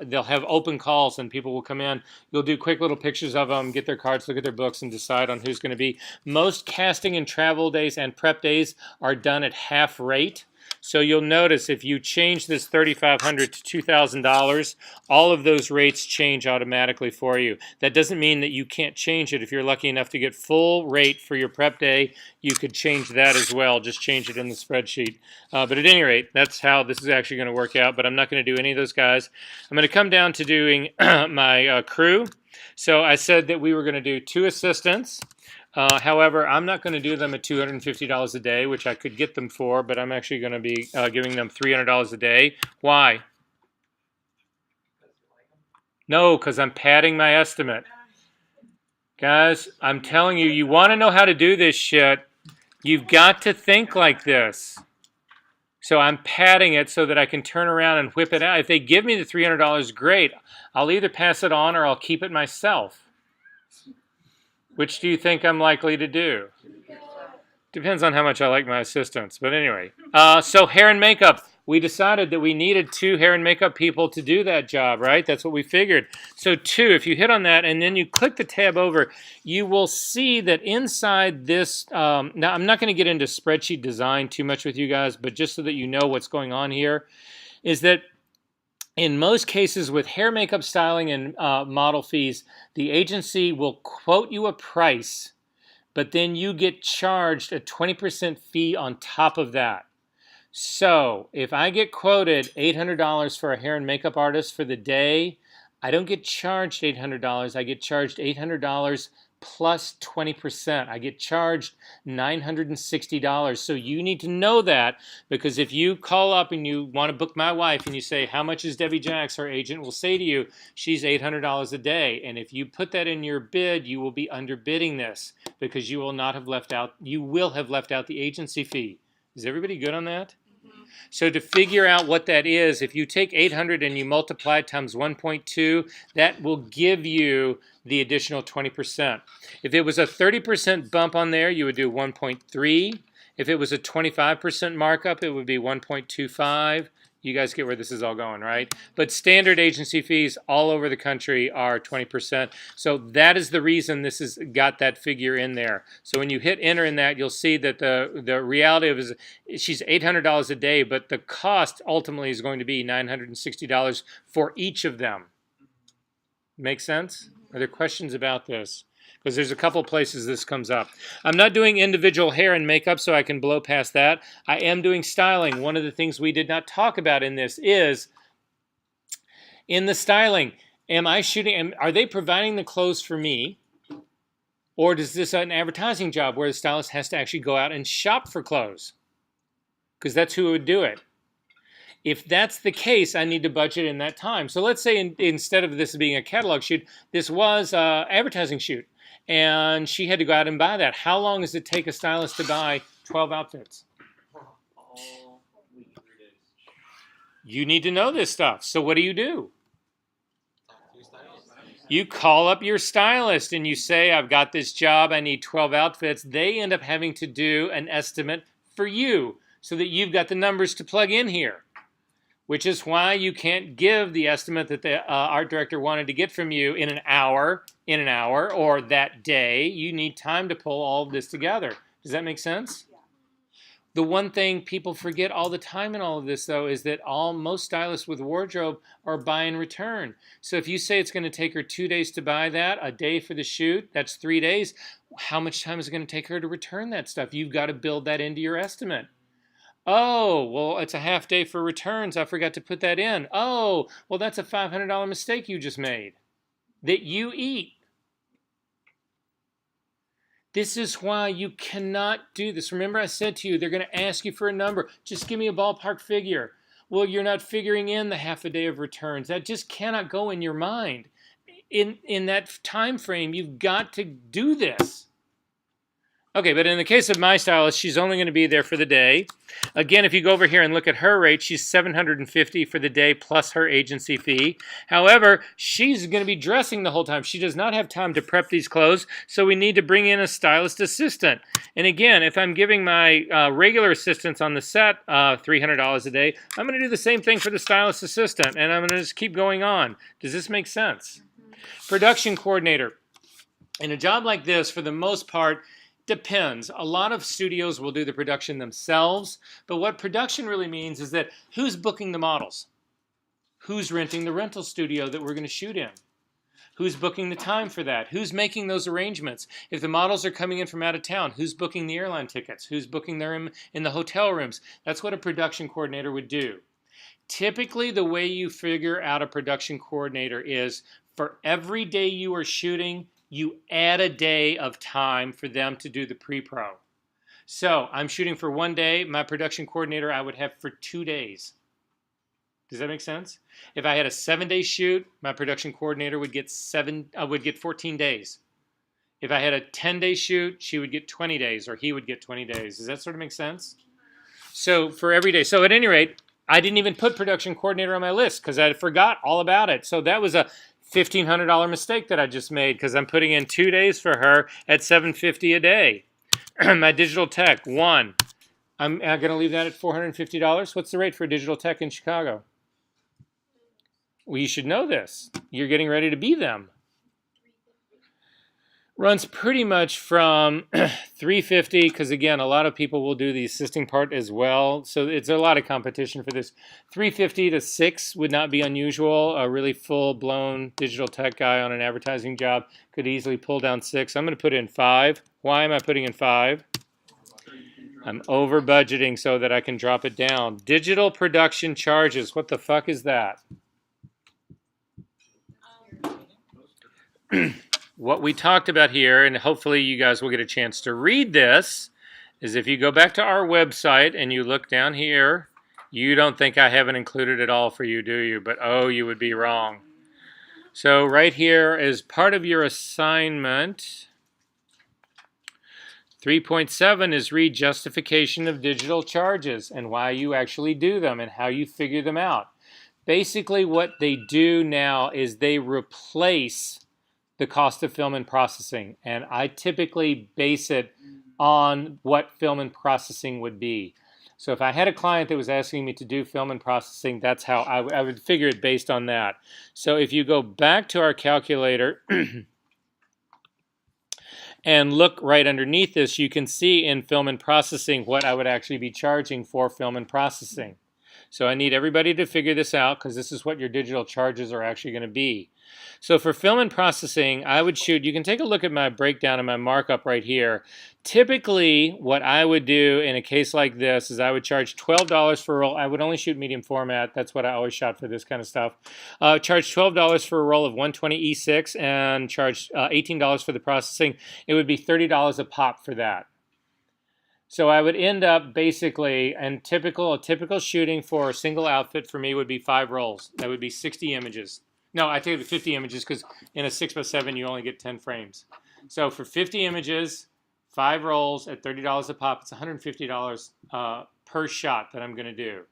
they'll have open calls and people will come in. You'll do quick little pictures of them, get their cards, look at their books, and decide on who's going to be. Most casting and travel days and prep days are done at half rate. So you'll notice if you change this $3,500 to $2,000, all of those rates change automatically for you. That doesn't mean that you can't change it. If you're lucky enough to get full rate for your prep day, you could change that as well. Just change it in the spreadsheet. But at any rate, that's how this is actually going to work out. But I'm not going to do any of those guys. I'm going to come down to doing my crew. So I said that we were going to do 2 assistants. However, I'm not going to do them at $250 a day, which I could get them for, but I'm actually going to be giving them $300 a day. Why? No, because I'm padding my estimate. Guys, I'm telling you, you want to know how to do this shit, you've got to think like this. So I'm padding it so that I can turn around and whip it out. If they give me the $300, great. I'll either pass it on or I'll keep it myself. Which do you think I'm likely to do? Depends on how much I like my assistants. But anyway, so hair and makeup. We decided that we needed 2 hair and makeup people to do that job, right? That's what we figured. So 2, if you hit on that and then you click the tab over, you will see that inside this, now I'm not going to get into spreadsheet design too much with you guys, but just so that you know what's going on here, is that in most cases with hair, makeup, styling, and model fees, the agency will quote you a price, but then you get charged a 20% fee on top of that. So if I get quoted $800 for a hair and makeup artist for the day, I don't get charged $800. I get charged $800 plus 20%. I get charged $960. So you need to know that, because if you call up and you want to book my wife and you say, how much is Debbie Jacks, her agent will say to you, she's $800 a day. And if you put that in your bid, you will be underbidding this, because you will not have left out, you will have left out the agency fee. Is everybody good on that? So to figure out what that is, if you take 800 and you multiply it times 1.2, that will give you the additional 20%. If it was a 30% bump on there, you would do 1.3. If it was a 25% markup, it would be 1.25. You guys get where this is all going, right? But standard agency fees all over the country are 20%. So that is the reason this has got that figure in there. So when you hit enter in that, you'll see that the reality of it is she's $800 a day, but the cost ultimately is going to be $960 for each of them. Make sense? Are there questions about this? Because there's a couple places this comes up. I'm not doing individual hair and makeup, so I can blow past that. I am doing styling. One of the things we did not talk about in this is, in the styling, are they providing the clothes for me? Or is this an advertising job where the stylist has to actually go out and shop for clothes? Because that's who would do it. If that's the case, I need to budget in that time. So let's say instead of this being a catalog shoot, this was an advertising shoot. And she had to go out and buy that. How long does it take a stylist to buy 12 outfits? All week, 3 days. You need to know this stuff. So what do? You call up your stylist and you say, I've got this job, I need 12 outfits. They end up having to do an estimate for you so that you've got the numbers to plug in here. Which is why you can't give the estimate that the art director wanted to get from you in an hour, or that day. You need time to pull all of this together. Does that make sense? Yeah. The one thing people forget all the time in all of this, though, is that most stylists with wardrobe are buy and return. So if you say it's going to take her 2 days to buy that, a day for the shoot, that's 3 days. How much time is it going to take her to return that stuff? You've got to build that into your estimate. Oh, well, it's a half day for returns. I forgot to put that in. Oh, well, that's a $500 mistake you just made that you eat. This is why you cannot do this. Remember I said to you, they're going to ask you for a number. Just give me a ballpark figure. Well, you're not figuring in the half a day of returns. That just cannot go in your mind. in that time frame, you've got to do this. Okay, but in the case of my stylist, she's only going to be there for the day. Again, if you go over here and look at her rate, she's $750 for the day plus her agency fee. However, she's going to be dressing the whole time. She does not have time to prep these clothes, so we need to bring in a stylist assistant. And again, if I'm giving my regular assistants on the set $300 a day, I'm going to do the same thing for the stylist assistant, and I'm going to just keep going on. Does this make sense? Production coordinator. In a job like this, for the most part, depends. A lot of studios will do the production themselves, but what production really means is that who's booking the models? Who's renting the rental studio that we're going to shoot in? Who's booking the time for that? Who's making those arrangements? If the models are coming in from out of town, who's booking the airline tickets? Who's booking them in the hotel rooms? That's what a production coordinator would do. Typically, the way you figure out a production coordinator is for every day you are shooting, you add a day of time for them to do the pre-pro. So I'm shooting for 1 day. My production coordinator I would have for 2 days. Does that make sense? If I had a 7-day shoot, my production coordinator would get 14 days. If I had a 10-day shoot, she would get 20 days, or he would get 20 days. Does that sort of make sense? So for every day. So at any rate, I didn't even put production coordinator on my list because I forgot all about it. So that was a $1,500 mistake that I just made because I'm putting in 2 days for her at $750 a day. My digital tech, 1. I'm going to leave that at $450. What's the rate for a digital tech in Chicago? Well, you should know this. You're getting ready to be them. Runs pretty much from $350 because, again, a lot of people will do the assisting part as well. So it's a lot of competition for this. $350 to $600 would not be unusual. A really full-blown digital tech guy on an advertising job could easily pull down $600. I'm going to put in $500. Why am I putting in $500? I'm over budgeting so that I can drop it down. Digital production charges. What the fuck is that? What we talked about here, and hopefully you guys will get a chance to read this, is if you go back to our website and you look down here, you don't think I haven't included it all for you, do you? But oh, you would be wrong. So right here is part of your assignment. 3.7 is read justification of digital charges and why you actually do them and how you figure them out. Basically what they do now is they replace the cost of film and processing, and I typically base it on what film and processing would be. So if I had a client that was asking me to do film and processing, that's how I would figure it based on that. So if you go back to our calculator and look right underneath this, you can see in film and processing what I would actually be charging for film and processing. So I need everybody to figure this out because this is what your digital charges are actually going to be. So for film and processing, I would shoot, you can take a look at my breakdown and my markup right here. Typically, what I would do in a case like this is I would charge $12 for a roll. I would only shoot medium format. That's what I always shot for this kind of stuff. Charge $12 for a roll of 120 E6 and charge $18 for the processing. It would be $30 a pop for that. So I would end up basically, and a typical shooting for a single outfit for me would be 5 rolls. That would be 60 images. No, I take 50 images because in a 6x7 you only get 10 frames. So for 50 images, 5 rolls at $30 a pop, it's $150 per shot that I'm going to do.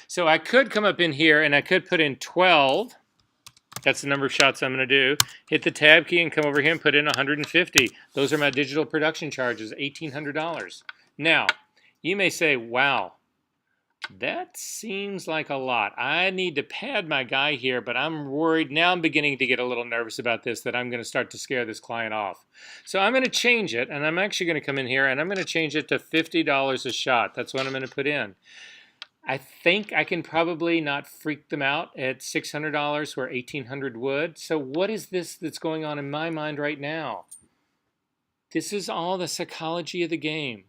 So I could come up in here and I could put in 12. That's the number of shots I'm going to do. Hit the tab key and come over here and put in 150. Those are my digital production charges, $1,800. Now, you may say, wow, that seems like a lot. I need to pad my guy here, but I'm worried. Now I'm beginning to get a little nervous about this, that I'm going to start to scare this client off. So I'm going to change it, and I'm actually going to come in here, and I'm going to change it to $50 a shot. That's what I'm going to put in. I think I can probably not freak them out at $600 where $1,800 would. So what is this that's going on in my mind right now? This is all the psychology of the game.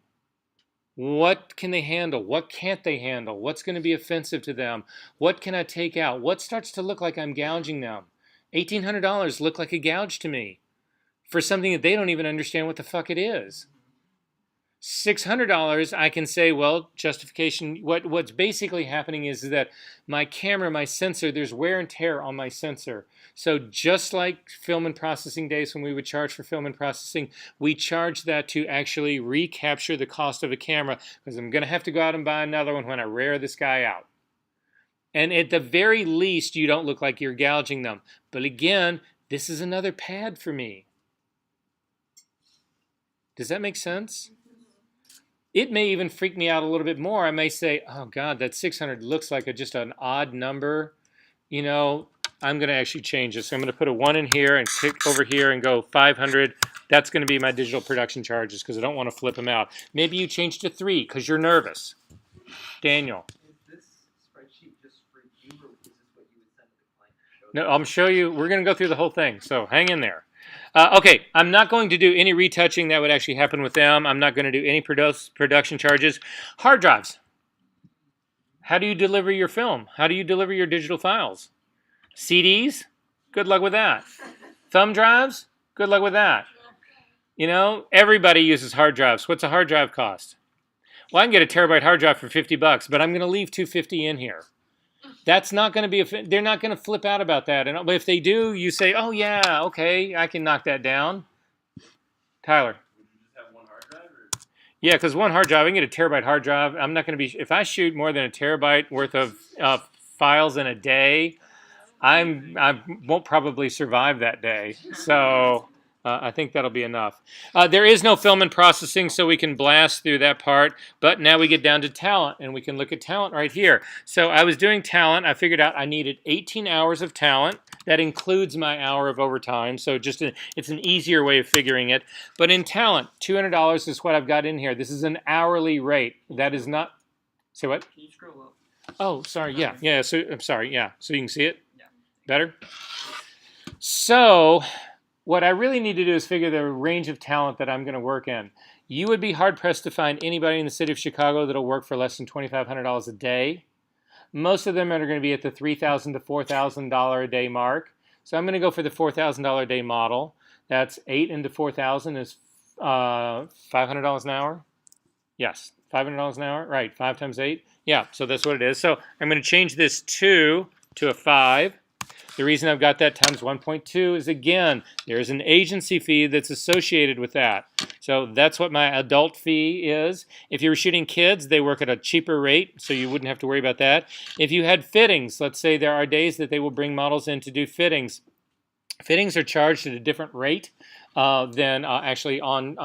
What can they handle? What can't they handle? What's going to be offensive to them? What can I take out? What starts to look like I'm gouging them? $1,800 look like a gouge to me for something that they don't even understand what the fuck it is. $600, I can say, well, justification. What's basically happening is that my camera, my sensor, there's wear and tear on my sensor. So just like film and processing days when we would charge for film and processing, we charge that to actually recapture the cost of a camera because I'm going to have to go out and buy another one when I rear this guy out. And at the very least, you don't look like you're gouging them. But again, this is another pad for me. Does that make sense? It may even freak me out a little bit more. I may say, oh God, that 600 looks like just an odd number. You know, I'm going to actually change this. So I'm going to put a 1 in here and click over here and go 500. That's going to be my digital production charges because I don't want to flip them out. Maybe you change to 3 because you're nervous. Daniel. Is this spreadsheet just for you, or is this what you would send to the client to show No, them? I'll show you. We're going to go through the whole thing. So hang in there. Okay, I'm not going to do any retouching. That would actually happen with them. I'm not going to do any production charges. Hard drives. How do you deliver your film? How do you deliver your digital files? CDs? Good luck with that. Thumb drives? Good luck with that. You know, everybody uses hard drives. What's a hard drive cost? Well, I can get a terabyte hard drive for $50, but I'm going to leave $250 in here. That's not going to be, they're not going to flip out about that. And if they do, you say, oh yeah, okay, I can knock that down. Tyler. Would you just have one hard drive, or? Yeah, because one hard drive, I can get a terabyte hard drive. I'm not going to be, if I shoot more than a terabyte worth of files in a day, I won't probably survive that day. So I think that'll be enough. There is no film and processing, so we can blast through that part. But now we get down to talent, and we can look at talent right here. So I was doing talent. I figured out I needed 18 hours of talent. That includes my hour of overtime. So it's an easier way of figuring it. But in talent, $200 is what I've got in here. This is an hourly rate. That is not. Say what? Can you scroll up? Oh, sorry. Yeah. So I'm sorry. Yeah. So you can see it. Yeah. Better. So what I really need to do is figure the range of talent that I'm going to work in. You would be hard-pressed to find anybody in the city of Chicago that'll work for less than $2,500 a day. Most of them are going to be at the $3,000 to $4,000 a day mark. So I'm going to go for the $4,000 a day model. That's 8 into 4,000 is $500 an hour. Yes, $500 an hour. Right, 5 times 8. Yeah, so that's what it is. So I'm going to change this 2 to a 5. The reason I've got that times 1.2 is, again, there's an agency fee that's associated with that. So that's what my adult fee is. If you were shooting kids, they work at a cheaper rate, so you wouldn't have to worry about that. If you had fittings, let's say there are days that they will bring models in to do fittings. Fittings are charged at a different rate than actually on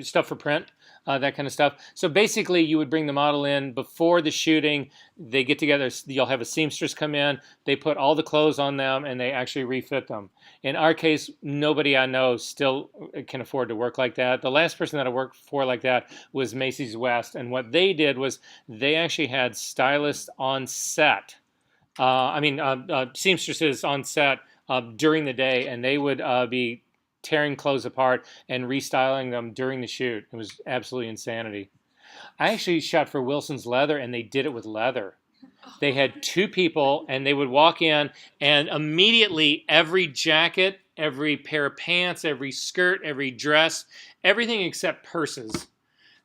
stuff for print. That kind of stuff. So basically, you would bring the model in before the shooting. They get together. You'll have a seamstress come in. They put all the clothes on them, and they actually refit them. In our case, nobody I know still can afford to work like that. The last person that I worked for like that was Macy's West, and what they did was they actually had stylists on set. Seamstresses on set during the day, and they would be tearing clothes apart and restyling them during the shoot. It was absolutely insanity. I actually shot for Wilson's Leather, and they did it with leather. They had 2 people, and they would walk in, and immediately every jacket, every pair of pants, every skirt, every dress, everything except purses,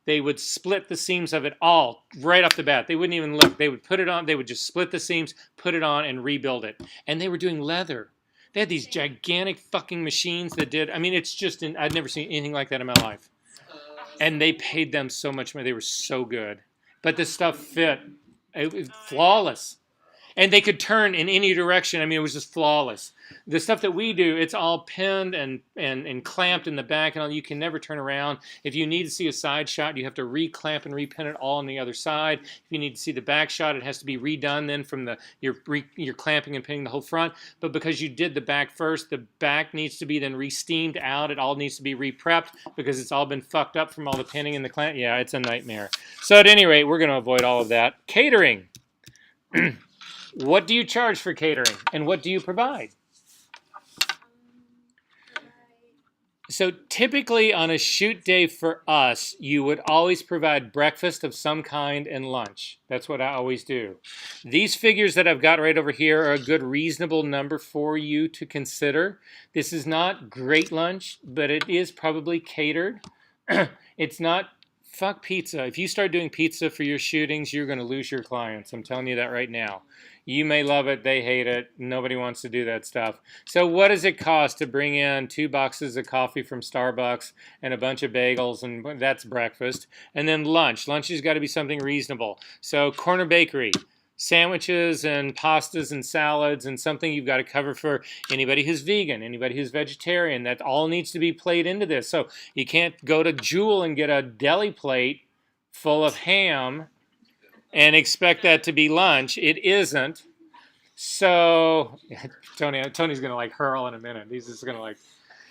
they would split the seams of it all right off the bat. They wouldn't even look. They would put it on. They would just split the seams, put it on, and rebuild it. And they were doing leather. They had these gigantic fucking machines that did. I mean, it's just. I'd never seen anything like that in my life. And they paid them so much money. They were so good. But this stuff fit. It was flawless. And they could turn in any direction. I mean, it was just flawless. The stuff that we do, it's all pinned and clamped in the back, and all. You can never turn around. If you need to see a side shot, you have to re-clamp and repin it all on the other side. If you need to see the back shot, it has to be redone then from you're clamping and pinning the whole front. But because you did the back first, the back needs to be then re-steamed out. It all needs to be re-prepped because it's all been fucked up from all the pinning and the clamp. Yeah, it's a nightmare. So at any rate, we're going to avoid all of that. Catering. What do you charge for catering, and what do you provide? So typically on a shoot day for us, you would always provide breakfast of some kind and lunch. That's what I always do. These figures that I've got right over here are a good reasonable number for you to consider. This is not great lunch, but it is probably catered. It's not, fuck pizza. If you start doing pizza for your shootings, you're going to lose your clients. I'm telling you that right now. You may love it, they hate it. Nobody wants to do that stuff. So what does it cost to bring in 2 boxes of coffee from Starbucks and a bunch of bagels, and that's breakfast. And then lunch. Lunch has got to be something reasonable. So corner bakery, sandwiches and pastas and salads, and something you've got to cover for anybody who's vegan, anybody who's vegetarian. That all needs to be played into this. So you can't go to Jewel and get a deli plate full of ham and expect that to be lunch. It isn't. So Tony's gonna like hurl in a minute. He's just gonna like.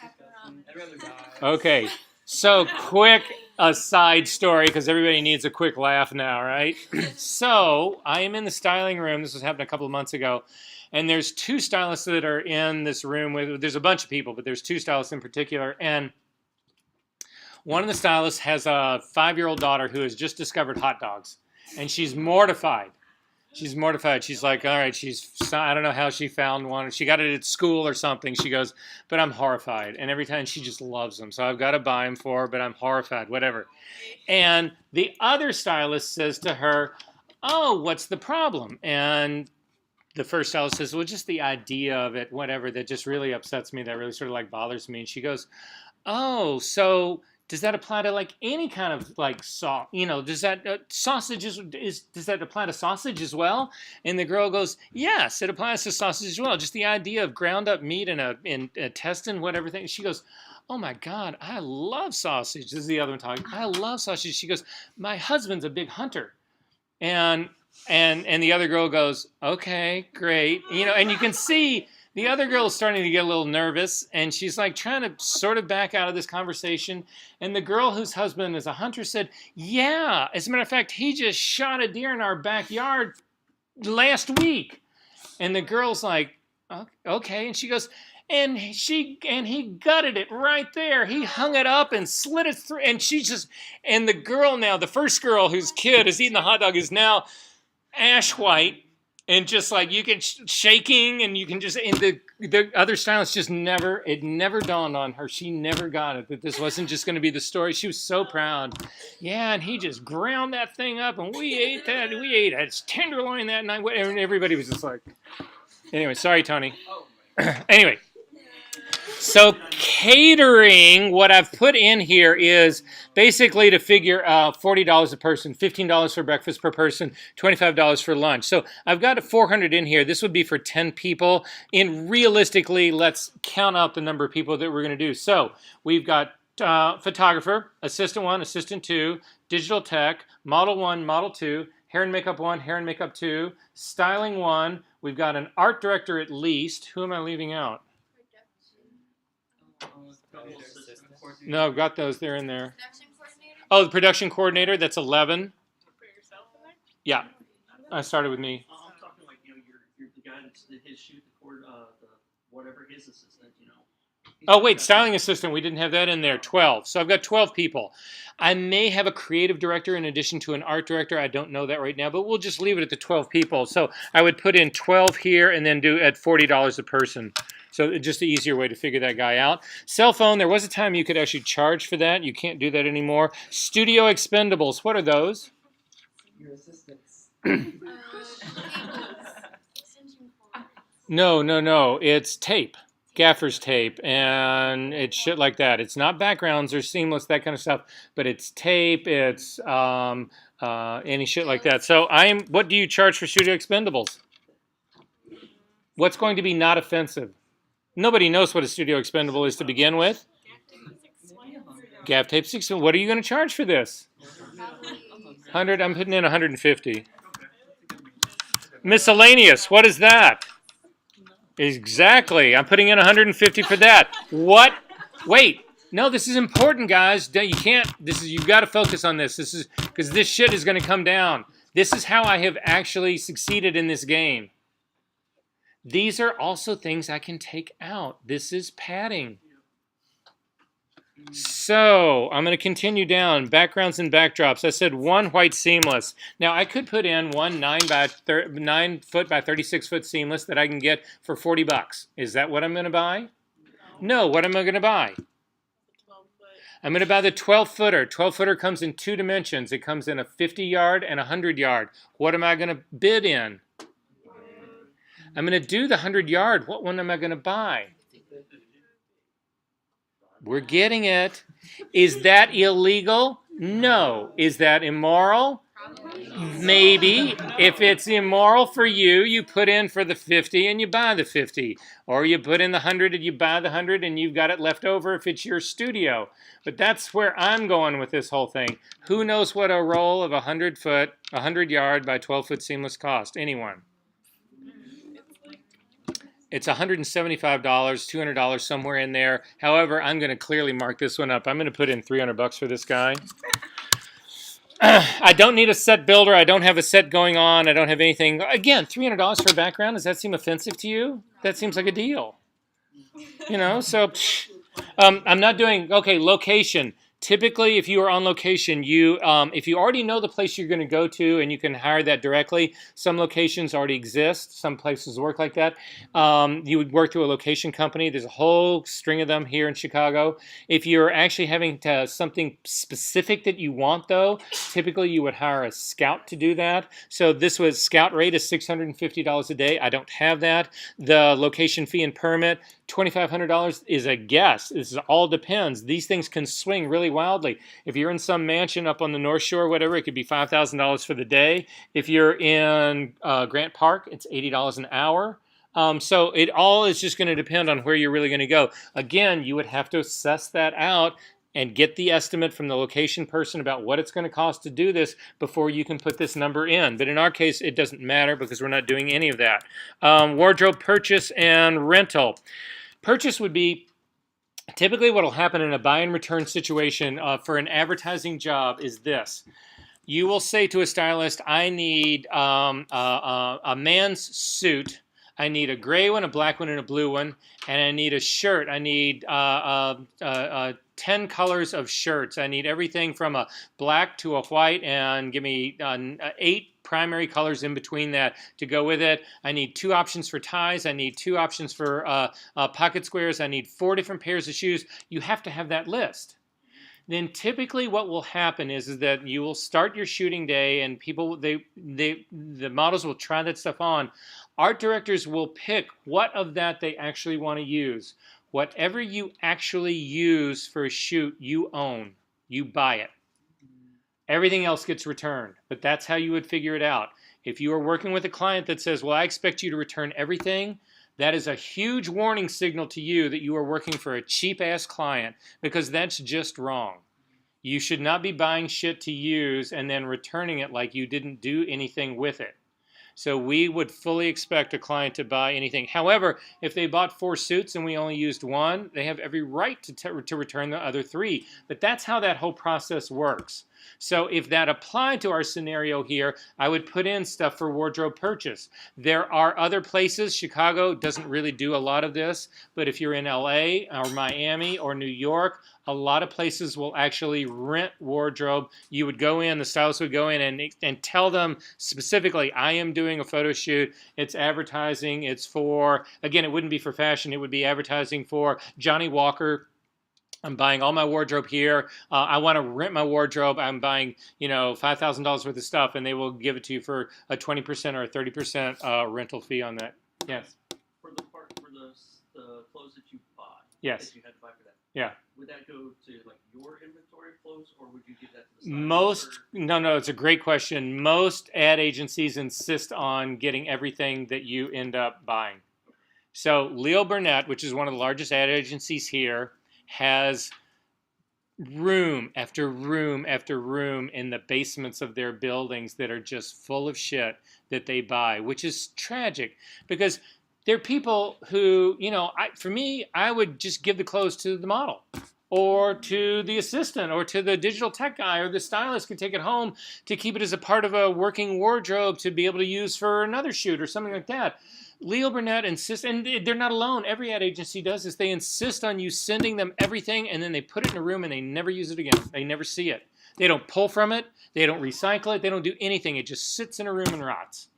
I'd rather die. Okay. So quick aside story, because everybody needs a quick laugh now, right? So I am in the styling room. This was happened a couple of months ago, and there's 2 stylists that are in this room with. There's a bunch of people, but there's 2 stylists in particular, and one of the stylists has a 5-year-old daughter who has just discovered hot dogs. And she's mortified. She's mortified. She's like, all right, I don't know how she found one. She got it at school or something. She goes, but I'm horrified. And every time she just loves them. So I've got to buy them for her, but I'm horrified, whatever. And the other stylist says to her, oh, what's the problem? And the first stylist says, well, just the idea of it, whatever, that just really upsets me. That really sort of like bothers me. And she goes, oh, so does that apply to like any kind of like sauce? You know, does that does that apply to sausage as well? And the girl goes, yes, it applies to sausage as well. Just the idea of ground up meat in a testin, whatever thing. She goes, oh my God, I love sausage. This is the other one talking. I love sausage. She goes, my husband's a big hunter, and the other girl goes, okay, great. You know, and you can see. The other girl is starting to get a little nervous, and she's like trying to sort of back out of this conversation. And the girl whose husband is a hunter said, yeah, as a matter of fact, he just shot a deer in our backyard last week. And the girl's like, okay. And she goes, and he gutted it right there. He hung it up and slit it through. And and the girl now, the first girl whose kid is eating the hot dog is now ash white. And just like you can shaking, and you can just, and the other stylist just it never dawned on her. She never got it, that this wasn't just going to be the story. She was so proud. Yeah, and he just ground that thing up, and we ate that. We ate its tenderloin that night. And everybody was just like, anyway, sorry, Tony. Anyway. So catering, what I've put in here is basically to figure out $40 a person, $15 for breakfast per person, $25 for lunch. So I've got $400 in here. This would be for 10 people. And realistically, let's count out the number of people that we're going to do. So we've got photographer, assistant 1, assistant 2, digital tech, model 1, model 2, hair and makeup 1, hair and makeup 2, styling 1. We've got an art director at least. Who am I leaving out? No, I've got those. They're in there. Production coordinator? Oh, the production coordinator. That's 11. For yourself in there? Yeah, I started with me. I'm talking like, you know, you're the guy that's his shoot, the whatever his assistant, you know. Oh, wait, styling assistant. We didn't have that in there. 12. So I've got 12 people. I may have a creative director in addition to an art director. I don't know that right now, but we'll just leave it at the 12 people. So I would put in 12 here and then do at $40 a person. So just the easier way to figure that guy out. Cell phone, there was a time you could actually charge for that. You can't do that anymore. Studio expendables, what are those? Your assistants. Cables. Extension cords. No. It's tape. Gaffer's tape, and it's shit like that. It's not backgrounds or seamless, that kind of stuff, but it's tape, it's any shit like that. So what do you charge for Studio Expendables? What's going to be not offensive? Nobody knows what a Studio Expendable is to begin with. Gaff tape 6. What are you going to charge for this? 100. I'm putting in 150. Miscellaneous. What is that? Exactly. I'm putting in 150 for that. What? Wait. No, this is important, guys. You can't. You've got to focus on this. This is because this shit is going to come down. This is how I have actually succeeded in this game. These are also things I can take out. This is padding. So I'm going to continue down. Backgrounds and backdrops. I said 1 white seamless. Now I could put in one 9 foot by 36 foot seamless that I can get for $40. Is that what I'm going to buy? No. What am I going to buy? I'm going to buy the 12-footer. 12-footer comes in 2 dimensions. It comes in a 50-yard and a 100-yard. What am I going to bid in? I'm going to do the 100-yard. What one am I going to buy? We're getting it. Is that illegal? No. Is that immoral? Maybe. If it's immoral for you, you put in for the 50 and you buy the 50. Or you put in the 100 and you buy the 100 and you've got it left over if it's your studio. But that's where I'm going with this whole thing. Who knows what a roll of 100-foot, 100-yard by 12-foot seamless cost? Anyone? It's $175, $200, somewhere in there. However, I'm going to clearly mark this one up. I'm going to put in $300 for this guy. I don't need a set builder. I don't have a set going on. I don't have anything. Again, $300 for a background. Does that seem offensive to you? That seems like a deal. You know, so I'm not doing, okay, location. Typically, if you are on location, if you already know the place you're going to go to and you can hire that directly, some locations already exist. Some places work like that. You would work through a location company. There's a whole string of them here in Chicago. If you're actually having something specific that you want, though, typically you would hire a scout to do that. So this was scout rate is $650 a day. I don't have that. The location fee and permit, $2,500 is a guess. This all depends. These things can swing really wildly. If you're in some mansion up on the North Shore, whatever, it could be $5,000 for the day. If you're in Grant Park, it's $80 an hour. So it all is just going to depend on where you're really going to go. Again, you would have to assess that out and get the estimate from the location person about what it's going to cost to do this before you can put this number in. But in our case, it doesn't matter because we're not doing any of that. Wardrobe purchase and rental. Purchase would be typically what will happen in a buy and return situation for an advertising job is this. You will say to a stylist, I need a man's suit. I need a gray one, a black one, and a blue one. And I need a shirt. I need 10 colors of shirts. I need everything from a black to a white, and give me 8 primary colors in between that to go with it. I need 2 options for ties. I need 2 options for pocket squares. I need 4 different pairs of shoes. You have to have that list. Then typically what will happen is that you will start your shooting day and people, the models will try that stuff on. Art directors will pick what of that they actually want to use. Whatever you actually use for a shoot, you own. You buy it. Everything else gets returned, but that's how you would figure it out. If you are working with a client that says, well, I expect you to return everything, that is a huge warning signal to you that you are working for a cheap-ass client, because that's just wrong. You should not be buying shit to use and then returning it like you didn't do anything with it. So we would fully expect a client to buy anything. However, if they bought 4 suits and we only used 1, they have every right to return the other 3. But that's how that whole process works. So if that applied to our scenario here, I would put in stuff for wardrobe purchase. There are other places. Chicago doesn't really do a lot of this, but if you're in LA or Miami or New York, a lot of places will actually rent wardrobe. You would go in, the stylist would go in and tell them specifically, I am doing a photo shoot. It's advertising. It's for, again, it wouldn't be for fashion. It would be advertising for Johnny Walker. I'm buying all my wardrobe here. I want to rent my wardrobe. I'm buying, $5,000 worth of stuff, and they will give it to you for a 20% or a 30% rental fee on that. Yes. For the clothes that you bought. Yes. That you had to buy for that. Yeah. Would that go to like your inventory of clothes, or would you give that to the stylist? No, it's a great question. Most ad agencies insist on getting everything that you end up buying. So Leo Burnett, which is one of the largest ad agencies here, has room after room after room in the basements of their buildings that are just full of shit that they buy, which is tragic because they're people who, for me, I would just give the clothes to the model or to the assistant or to the digital tech guy, or the stylist could take it home to keep it as a part of a working wardrobe to be able to use for another shoot or something like that. Leo Burnett insists, and they're not alone, every ad agency does this, they insist on you sending them everything and then they put it in a room and they never use it again. They never see it. They don't pull from it, they don't recycle it, they don't do anything. It just sits in a room and rots.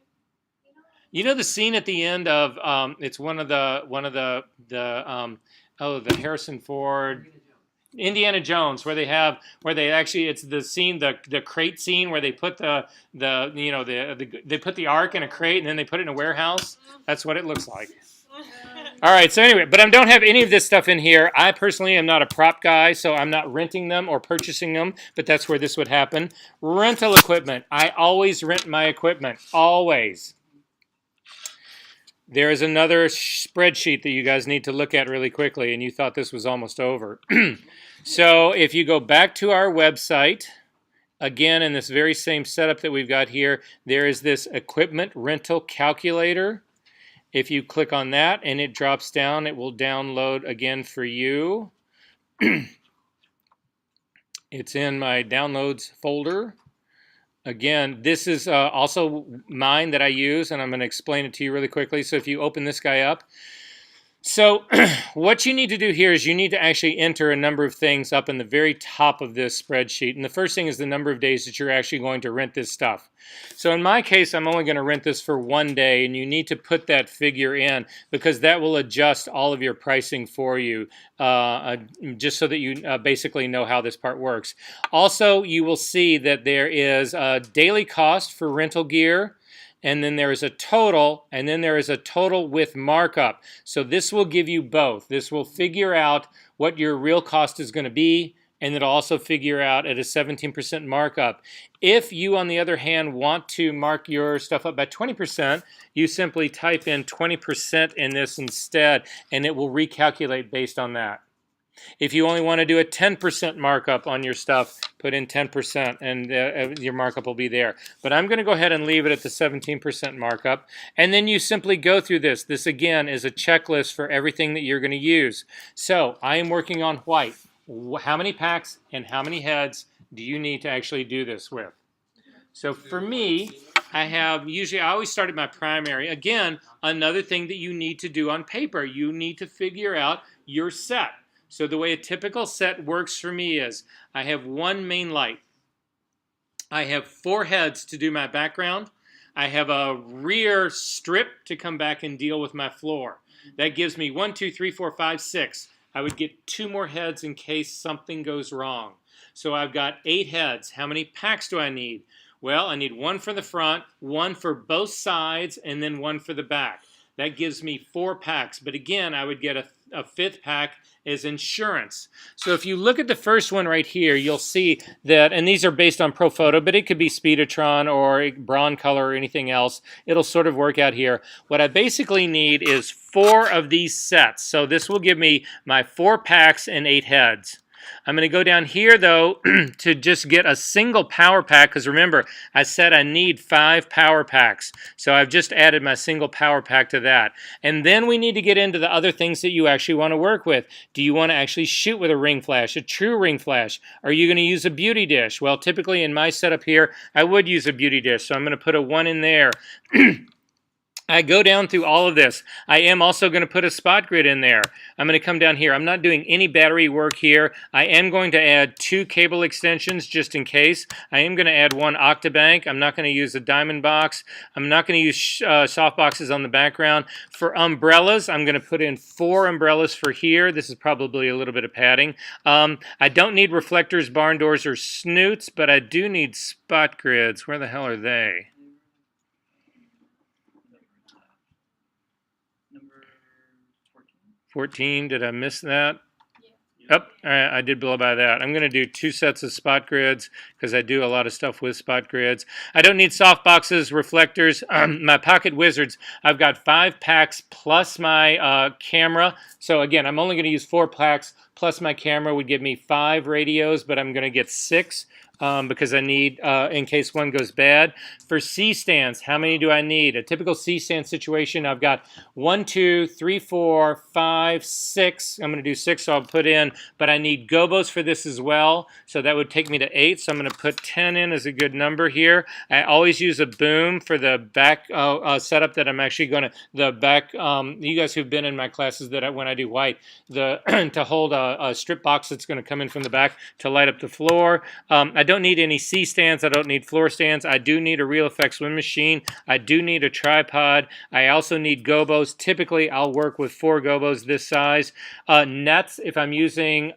You know the scene at the end of, it's the Harrison Ford, Indiana Jones, where they actually, it's the scene, the crate scene where they put they put the ark in a crate and then they put it in a warehouse. That's what it looks like. All right, so anyway, but I don't have any of this stuff in here. I personally am not a prop guy, so I'm not renting them or purchasing them, but that's where this would happen. Rental equipment. I always rent my equipment, always. There is another spreadsheet that you guys need to look at really quickly, and you thought this was almost over. So if you go back to our website, again, in this very same setup that we've got here, there is this equipment rental calculator. If you click on that and it drops down, it will download again for you. It's in my downloads folder. Again, this is also mine that I use, and I'm going to explain it to you really quickly. So if you open this guy up, so what you need to do here is you need to actually enter a number of things up in the very top of this spreadsheet. And the first thing is the number of days that you're actually going to rent this stuff. So in my case, I'm only going to rent this for 1 day, and you need to put that figure in because that will adjust all of your pricing for you, just so that you basically know how this part works. Also, you will see that there is a daily cost for rental gear, and then there is a total, and then there is a total with markup. So this will give you both. This will figure out what your real cost is going to be, and it'll also figure out at a 17% markup. If you, on the other hand, want to mark your stuff up by 20%, you simply type in 20% in this instead, and it will recalculate based on that. If you only want to do a 10% markup on your stuff, put in 10% and your markup will be there. But I'm going to go ahead and leave it at the 17% markup. And then you simply go through this. This, again, is a checklist for everything that you're going to use. So I am working on white. How many packs and how many heads do you need to actually do this with? So for me, I always start at my primary. Again, another thing that you need to do on paper, you need to figure out your set. So the way a typical set works for me is I have 1 main light. I have 4 heads to do my background. I have a rear strip to come back and deal with my floor. That gives me 1, 2, 3, 4, 5, 6. I would get 2 more heads in case something goes wrong. So I've got 8 heads. How many packs do I need? Well, I need 1 for the front, 1 for both sides, and then 1 for the back. That gives me 4 packs. But again, I would get a 5th pack as insurance. So if you look at the first one right here, you'll see that, and these are based on Profoto, but it could be Speedotron or Broncolor or anything else. It'll sort of work out here. What I basically need is 4 of these sets. So this will give me my 4 packs and 8 heads. I'm going to go down here, though, to just get a single power pack, because remember, I said I need 5 power packs. So I've just added my single power pack to that. And then we need to get into the other things that you actually want to work with. Do you want to actually shoot with a ring flash, a true ring flash? Are you going to use a beauty dish? Well, typically in my setup here, I would use a beauty dish, so I'm going to put a 1 in there. I go down through all of this. I am also going to put a spot grid in there. I'm going to come down here. I'm not doing any battery work here. I am going to add 2 cable extensions just in case. I am going to add 1 Octabank. I'm not going to use a diamond box. I'm not going to use soft boxes on the background. For umbrellas, I'm going to put in 4 umbrellas for here. This is probably a little bit of padding. I don't need reflectors, barn doors, or snoots, but I do need spot grids. Where the hell are they? 14, did I miss that? Yep, I did blow by that. I'm going to do 2 sets of spot grids because I do a lot of stuff with spot grids. I don't need soft boxes, reflectors. My Pocket Wizards, I've got 5 packs plus my camera. So again, I'm only going to use 4 packs plus my camera would give me 5 radios, but I'm going to get 6. Because I need, in case one goes bad. For C-stands, how many do I need? A typical C-stand situation, I've got 1, 2, 3, 4, 5, 6. I'm going to do 6, so I'll put in, but I need gobos for this as well, so that would take me to 8, so I'm going to put 10 in as a good number here. I always use a boom for the back setup that I'm actually going to, you guys who've been in my classes that when I do white, to hold a strip box that's going to come in from the back to light up the floor. I don't need any C-stands. I don't need floor stands. I do need a Real Effects wind machine. I do need a tripod. I also need gobos. Typically, I'll work with 4 gobos this size. Nets, if I'm using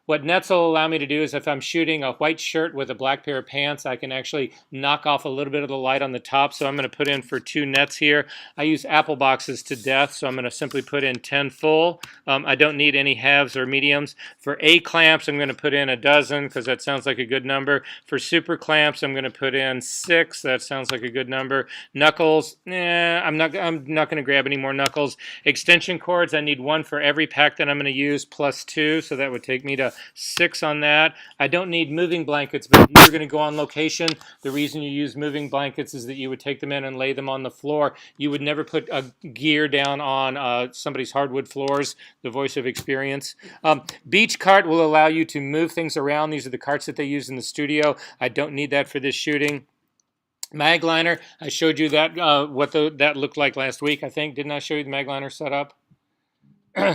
What nets will allow me to do is if I'm shooting a white shirt with a black pair of pants, I can actually knock off a little bit of the light on the top. So I'm going to put in for 2 nets here. I use Apple boxes to death, so I'm going to simply put in 10 full. I don't need any halves or mediums. For A clamps, I'm going to put in a dozen because that sounds like a good number. For super clamps, I'm going to put in 6. That sounds like a good number. Knuckles, I'm not going to grab any more knuckles. Extension cords, I need 1 for every pack that I'm going to use plus 2, so that would take me to 6 on that. I don't need moving blankets, but if you're going to go on location, the reason you use moving blankets is that you would take them in and lay them on the floor. You would never put a gear down on somebody's hardwood floors, the voice of experience. Beach cart will allow you to move things around. These are the carts that they use in the studio. I don't need that for this shooting. Mag liner, I showed you that that looked like last week, I think. Didn't I show you the mag liner setup?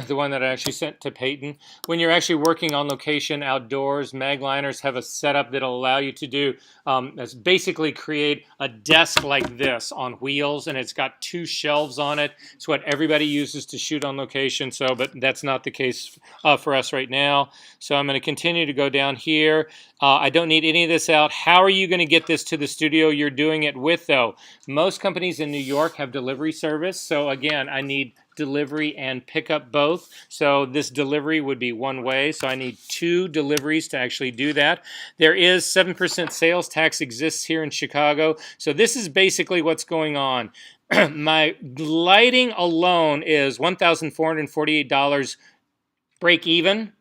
The one that I actually sent to Peyton. When you're actually working on location outdoors, mag liners have a setup that'll allow you to do, that's basically create a desk like this on wheels, and it's got 2 shelves on it. It's what everybody uses to shoot on location, so, but that's not the case for us right now. So I'm going to continue to go down here. I don't need any of this out. How are you going to get this to the studio you're doing it with, though? Most companies in New York have delivery service, so again, I need delivery and pickup both. So this delivery would be one way. So I need 2 deliveries to actually do that. There is 7% sales tax exists here in Chicago. So this is basically what's going on. My lighting alone is $1,448 break even.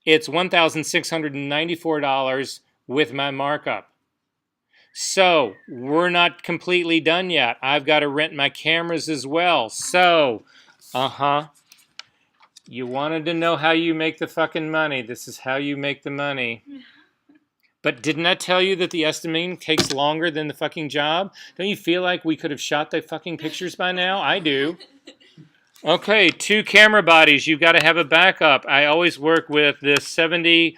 It's $1,694 with my markup. So we're not completely done yet. I've got to rent my cameras as well. So you wanted to know how you make the fucking money. This is how you make the money. But didn't I tell you that the estimating takes longer than the fucking job? Don't you feel like we could have shot the fucking pictures by now? I do. Okay, 2 camera bodies. You've got to have a backup. I always work with this 70.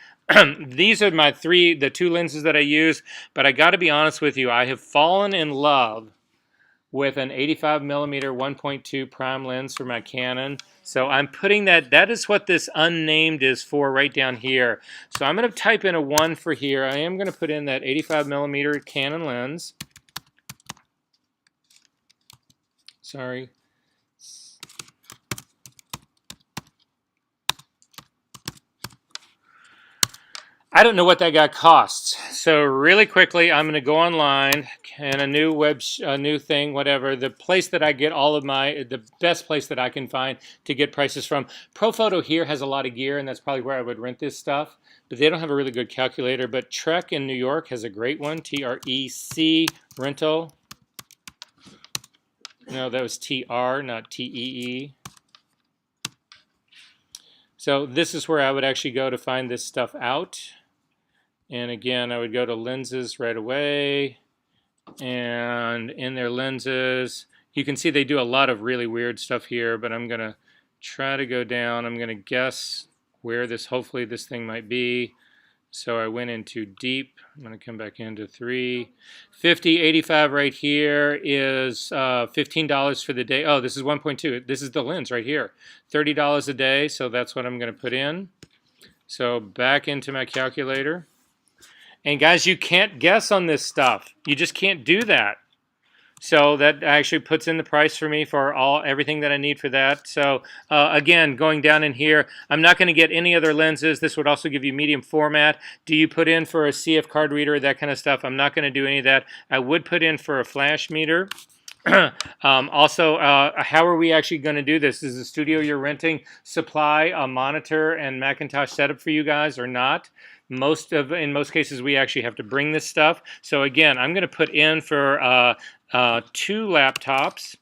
These are my 2 lenses that I use. But I got to be honest with you. I have fallen in love with an 85mm 1.2 prime lens for my Canon. So I'm putting that is what this unnamed is for right down here. So I'm going to type in a 1 for here. I am going to put in that 85mm Canon lens. Sorry. I don't know what that guy costs. So really quickly, I'm going to go online and a new thing, whatever. The place that I get the best place that I can find to get prices from. ProPhoto here has a lot of gear, and that's probably where I would rent this stuff. But they don't have a really good calculator. But Trek in New York has a great one, TREC rental. No, that was TR, not TEE. So this is where I would actually go to find this stuff out. And again, I would go to lenses right away. And in their lenses, you can see they do a lot of really weird stuff here, but I'm going to try to go down. I'm going to guess where hopefully this thing might be. So I went into deep. I'm going to come back into 3. 50, 85 right here is $15 for the day. Oh, this is 1.2. This is the lens right here. $30 a day, so that's what I'm going to put in. So back into my calculator. And guys, you can't guess on this stuff. You just can't do that. So that actually puts in the price for me for everything that I need for that. So again, going down in here, I'm not going to get any other lenses. This would also give you medium format. Do you put in for a CF card reader, that kind of stuff? I'm not going to do any of that. I would put in for a flash meter. Also, how are we actually going to do this? Is the studio you're renting supply a monitor and Macintosh setup for you guys or not? In most cases, we actually have to bring this stuff. So again, I'm going to put in for 2 laptops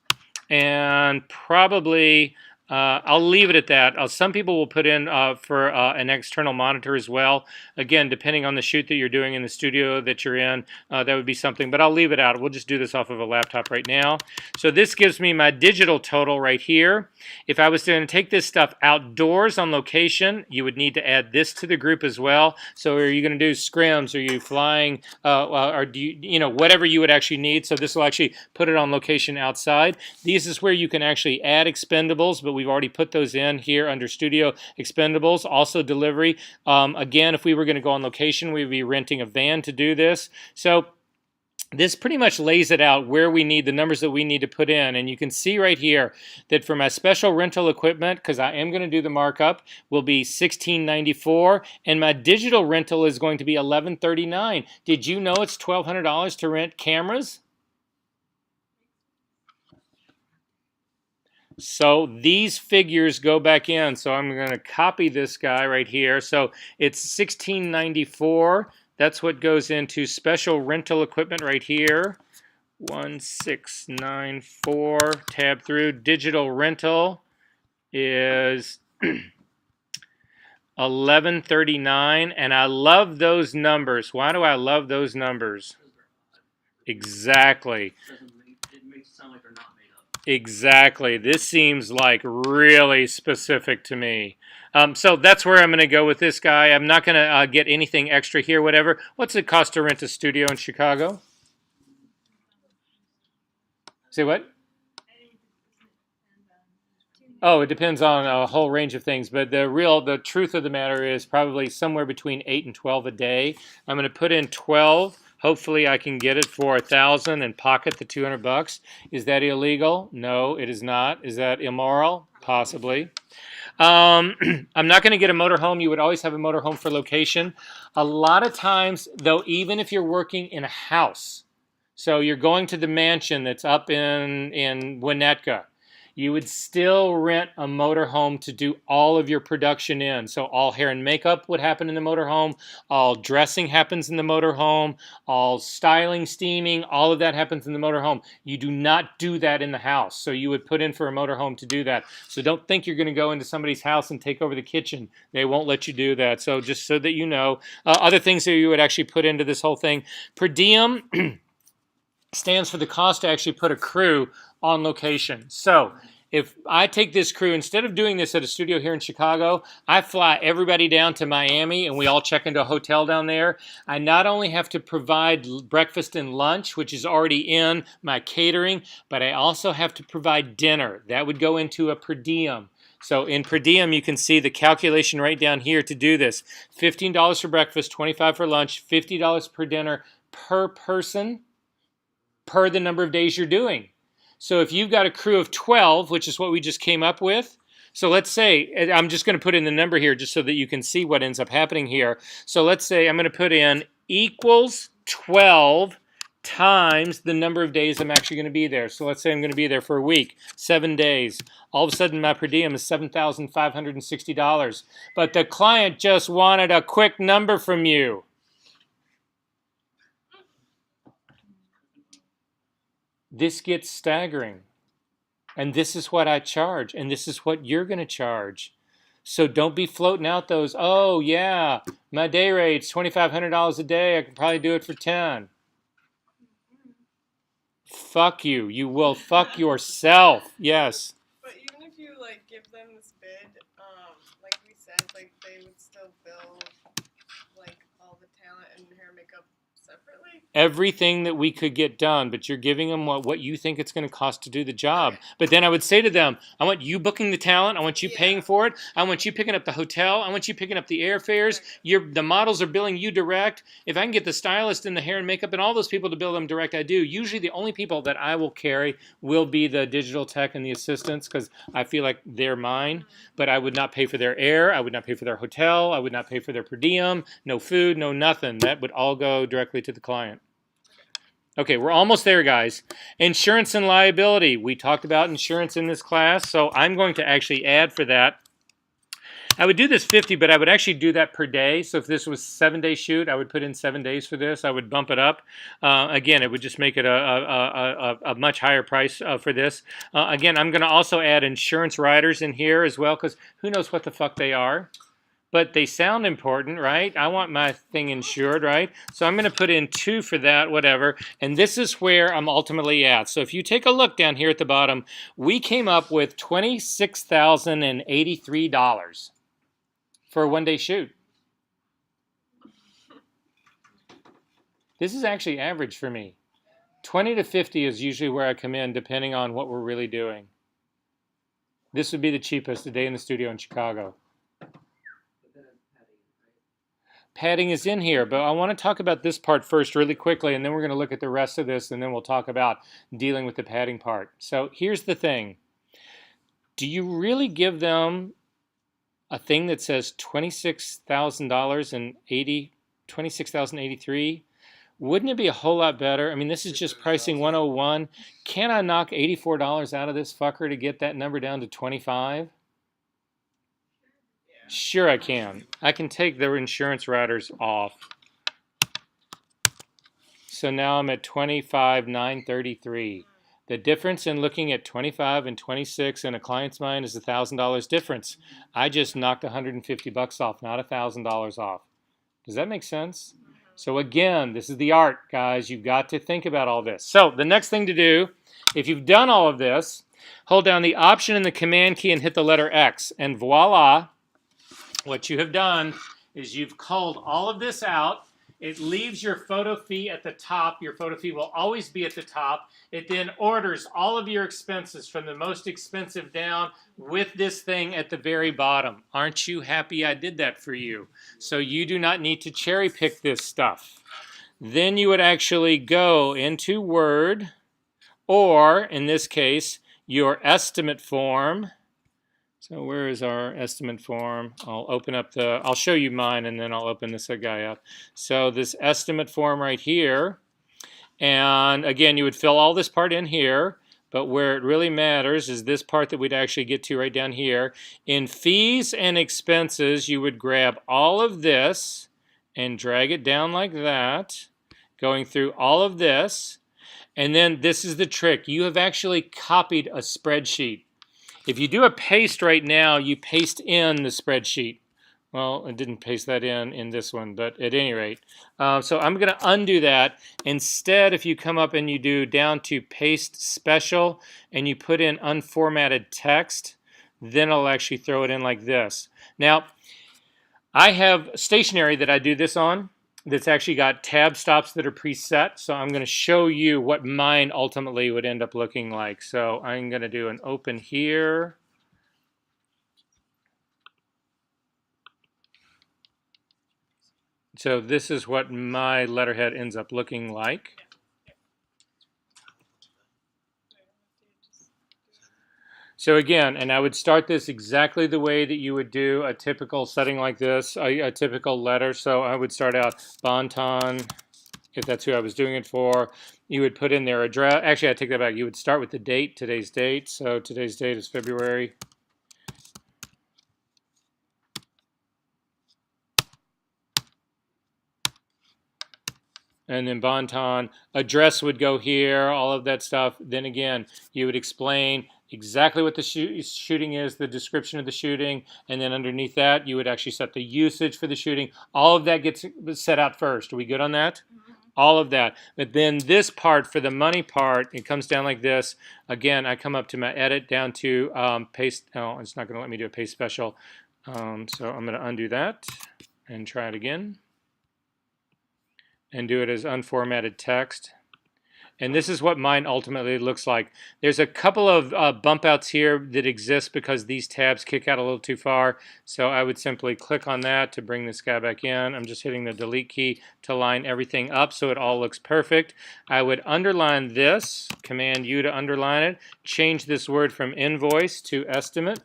and probably I'll leave it at that. Some people will put in for an external monitor as well. Again, depending on the shoot that you're doing in the studio that you're in, that would be something. But I'll leave it out. We'll just do this off of a laptop right now. So this gives me my digital total right here. If I was to take this stuff outdoors on location, you would need to add this to the group as well. So are you going to do scrims? Are you flying? Or do you know, whatever you would actually need. So this will actually put it on location outside. This is where you can actually add expendables, but but we've already put those in here under Studio Expendables. Also delivery. Again, if we were going to go on location, we would be renting a van to do this. So this pretty much lays it out where we need the numbers that we need to put in. And you can see right here that for my special rental equipment, because I am going to do the markup, will be $16.94, and my digital rental is going to be $11.39. Did you know it's $1,200 to rent cameras? So these figures go back in. So I'm going to copy this guy right here. So it's $16.94. That's what goes into special rental equipment right here. 1694, tab through. Digital rental is $11.39, and I love those numbers. Why do I love those numbers? Exactly. It makes it sound like they're not made up. Exactly. This seems like really specific to me. So that's where I'm going to go with this guy. I'm not going to get anything extra here, whatever. What's it cost to rent a studio in Chicago? Say what? Oh, it depends on a whole range of things, but the truth of the matter is probably somewhere between 8 and 12 a day. I'm going to put in 12. Hopefully I can get it for $1,000 and pocket the $200. Is that illegal? No, it is not. Is that immoral? Possibly. I'm not going to get a motorhome. You would always have a motorhome for location. A lot of times, though, even if you're working in a house, so you're going to the mansion that's up in Winnetka, you would still rent a motorhome to do all of your production in. So all hair and makeup would happen in the motorhome, all dressing happens in the motorhome, all styling, steaming, all of that happens in the motorhome. You do not do that in the house. So you would put in for a motorhome to do that. So don't think you're going to go into somebody's house and take over the kitchen. They won't let you do that. So just so that you know, other things that you would actually put into this whole thing. Per diem stands for the cost to actually put a crew on location. So if I take this crew, instead of doing this at a studio here in Chicago, I fly everybody down to Miami and we all check into a hotel down there. I not only have to provide breakfast and lunch, which is already in my catering, but I also have to provide dinner. That would go into a per diem. So in per diem, you can see the calculation right down here to do this. $15 for breakfast, $25 for lunch, $50 per dinner per person, per the number of days you're doing. So if you've got a crew of 12, which is what we just came up with, so let's say, I'm just going to put in the number here just so that you can see what ends up happening here. So let's say I'm going to put in equals 12 times the number of days I'm actually going to be there. So let's say I'm going to be there for a week, 7 days. All of a sudden my per diem is $7,560. But the client just wanted a quick number from you. This gets staggering. And this is what I charge. And this is what you're going to charge. So don't be floating out those, oh, yeah, my day rate's $2,500 a day. I can probably do it for 10. Fuck you. You will fuck yourself. Yes. But even if you, like, give them this bid, like we said, like, they would still bill, like, all the talent and hair and makeup separately? Everything that we could get done, but you're giving them what you think it's going to cost to do the job. But then I would say to them, I want you booking the talent. I want you paying for it. I want you picking up the hotel. I want you picking up the airfares. The models are billing you direct. If I can get the stylist and the hair and makeup and all those people to bill them direct, I do. Usually the only people that I will carry will be the digital tech and the assistants because I feel like they're mine. But I would not pay for their air. I would not pay for their hotel. I would not pay for their per diem. No food, no nothing. That would all go directly to the client. Okay, we're almost there, guys. Insurance and liability. We talked about insurance in this class, so I'm going to actually add for that. I would do this 50, but I would actually do that per day. So if this was 7-day shoot, I would put in 7 days for this. I would bump it up. Again, it would just make it a much higher price for this. Again, I'm going to also add insurance riders in here as well, because who knows what the fuck they are. But they sound important, right? I want my thing insured, right? So I'm going to put in 2 for that, whatever. And this is where I'm ultimately at. So if you take a look down here at the bottom, we came up with $26,083 for a 1-day shoot. This is actually average for me. 20 to 50 is usually where I come in, depending on what we're really doing. This would be the cheapest, a day in the studio in Chicago. But then it's padding, right? Padding is in here, but I want to talk about this part first really quickly, and then we're going to look at the rest of this, and then we'll talk about dealing with the padding part. So here's the thing. Do you really give them a thing that says $26,000 and 26,083? Wouldn't it be a whole lot better? I mean, this is just pricing 101. Can I knock $84 out of this fucker to get that number down to 25? Sure I can. I can take their insurance riders off. So now I'm at 25,933. The difference in looking at 25 and 26 in a client's mind is $1,000 difference. I just knocked $150 off, not $1,000 off. Does that make sense? So again, this is the art, guys. You've got to think about all this. So the next thing to do, if you've done all of this, hold down the Option and the Command key and hit the letter X. And voila, what you have done is you've culled all of this out. It leaves your photo fee at the top. Your photo fee will always be at the top. It then orders all of your expenses from the most expensive down with this thing at the very bottom. Aren't you happy I did that for you? So you do not need to cherry pick this stuff. Then you would actually go into Word, or in this case, your estimate form. So where is our estimate form? I'll show you mine, and then I'll open this guy up. So this estimate form right here, and again, you would fill all this part in here, but where it really matters is this part that we'd actually get to right down here. In fees and expenses, you would grab all of this and drag it down like that, going through all of this, and then this is the trick. You have actually copied a spreadsheet. If you do a paste right now, you paste in the spreadsheet. Well, I didn't paste that in this one, but at any rate. So I'm going to undo that. Instead, if you come up and you do down to Paste Special, and you put in unformatted text, then I'll actually throw it in like this. Now, I have stationery that I do this on that's actually got tab stops that are preset. So I'm going to show you what mine ultimately would end up looking like. So I'm going to do an open here. So this is what my letterhead ends up looking like. So again, and I would start this exactly the way that you would do a typical setting like this, a typical letter. So I would start out Bonton, if that's who I was doing it for. You would put in their address. Actually, I take that back. You would start with the date, today's date. So today's date is February. And then Bonton, address would go here, all of that stuff. Then again, you would explain exactly what the shooting is, the description of the shooting, and then underneath that, you would actually set the usage for the shooting. All of that gets set out first. Are we good on that? Mm-hmm. All of that. But then this part, for the money part, it comes down like this. Again, I come up to my edit, down to paste. Oh, it's not going to let me do a paste special. So I'm going to undo that and try it again. And do it as unformatted text. And this is what mine ultimately looks like. There's a couple of bump outs here that exist because these tabs kick out a little too far. So I would simply click on that to bring this guy back in. I'm just hitting the delete key to line everything up so it all looks perfect. I would underline this, Command U to underline it, change this word from invoice to estimate.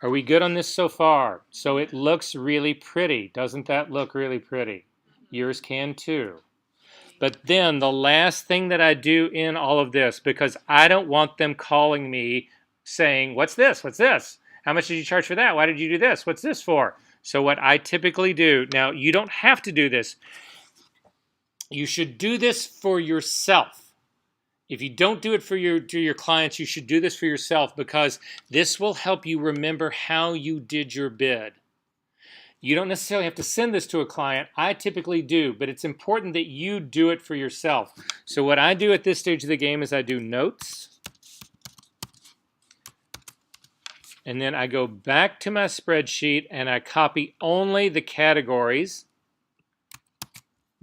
Are we good on this so far? So it looks really pretty. Doesn't that look really pretty? Yours can too. But then the last thing that I do in all of this, because I don't want them calling me saying, what's this? What's this? How much did you charge for that? Why did you do this? What's this for? So what I typically do, now you don't have to do this. You should do this for yourself. If you don't do it for your clients, you should do this for yourself, because this will help you remember how you did your bid. You don't necessarily have to send this to a client. I typically do, but it's important that you do it for yourself. So what I do at this stage of the game is I do notes. And then I go back to my spreadsheet and I copy only the categories.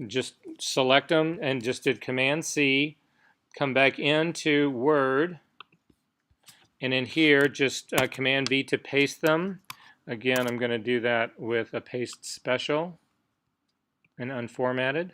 Just select them and just did Command C. Come back into Word. And in here, just Command V to paste them. Again, I'm going to do that with a paste special and unformatted.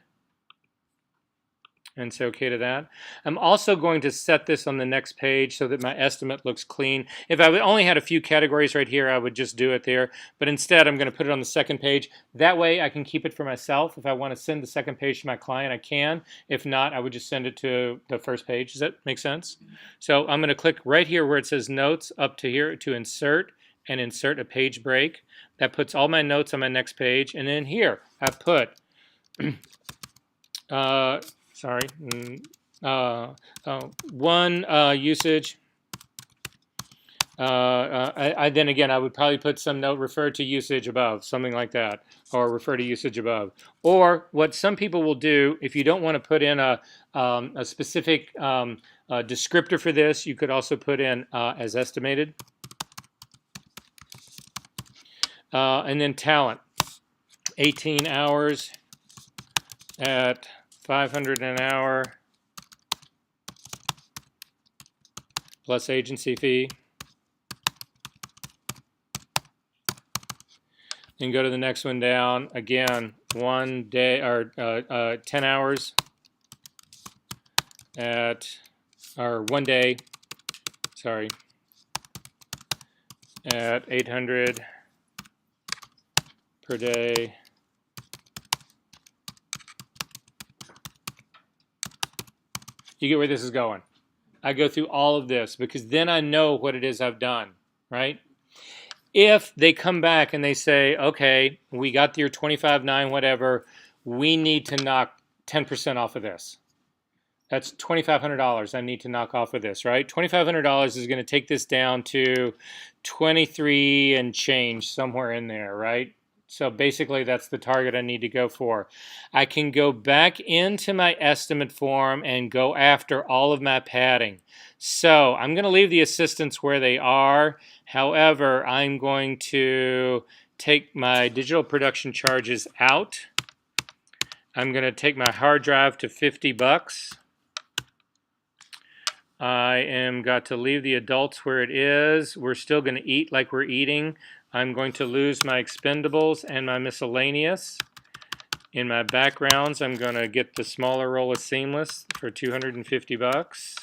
And say OK to that. I'm also going to set this on the next page so that my estimate looks clean. If I only had a few categories right here, I would just do it there. But instead, I'm going to put it on the second page. That way, I can keep it for myself. If I want to send the second page to my client, I can. If not, I would just send it to the first page. Does that make sense? So I'm going to click right here where it says Notes up to here to Insert and insert a page break. That puts all my notes on my next page. And then here, I put... one usage. Then again, I would probably put some note, refer to usage above, something like that, or refer to usage above. Or what some people will do, if you don't want to put in a specific descriptor for this, you could also put in as estimated. And then talent, 18 hours at $500 an hour plus agency fee. And go to the next one down. Again, 1 day or 10 hours at, or 1 day, sorry, at 800 per day. You get where this is going. I go through all of this because then I know what it is I've done, right? If they come back and they say, okay, we got your 25.9 whatever, we need to knock 10% off of this. That's $2,500 I need to knock off of this, right? $2,500 is going to take this down to 23 and change, somewhere in there, right? So basically that's the target I need to go for. I can go back into my estimate form and go after all of my padding. So I'm going to leave the assistants where they are. However, I'm going to take my digital production charges out. I'm going to take my hard drive to $50. I am got to leave the adults where it is. We're still going to eat like we're eating. I'm going to lose my expendables and my miscellaneous. In my backgrounds, I'm going to get the smaller roll of seamless for $250.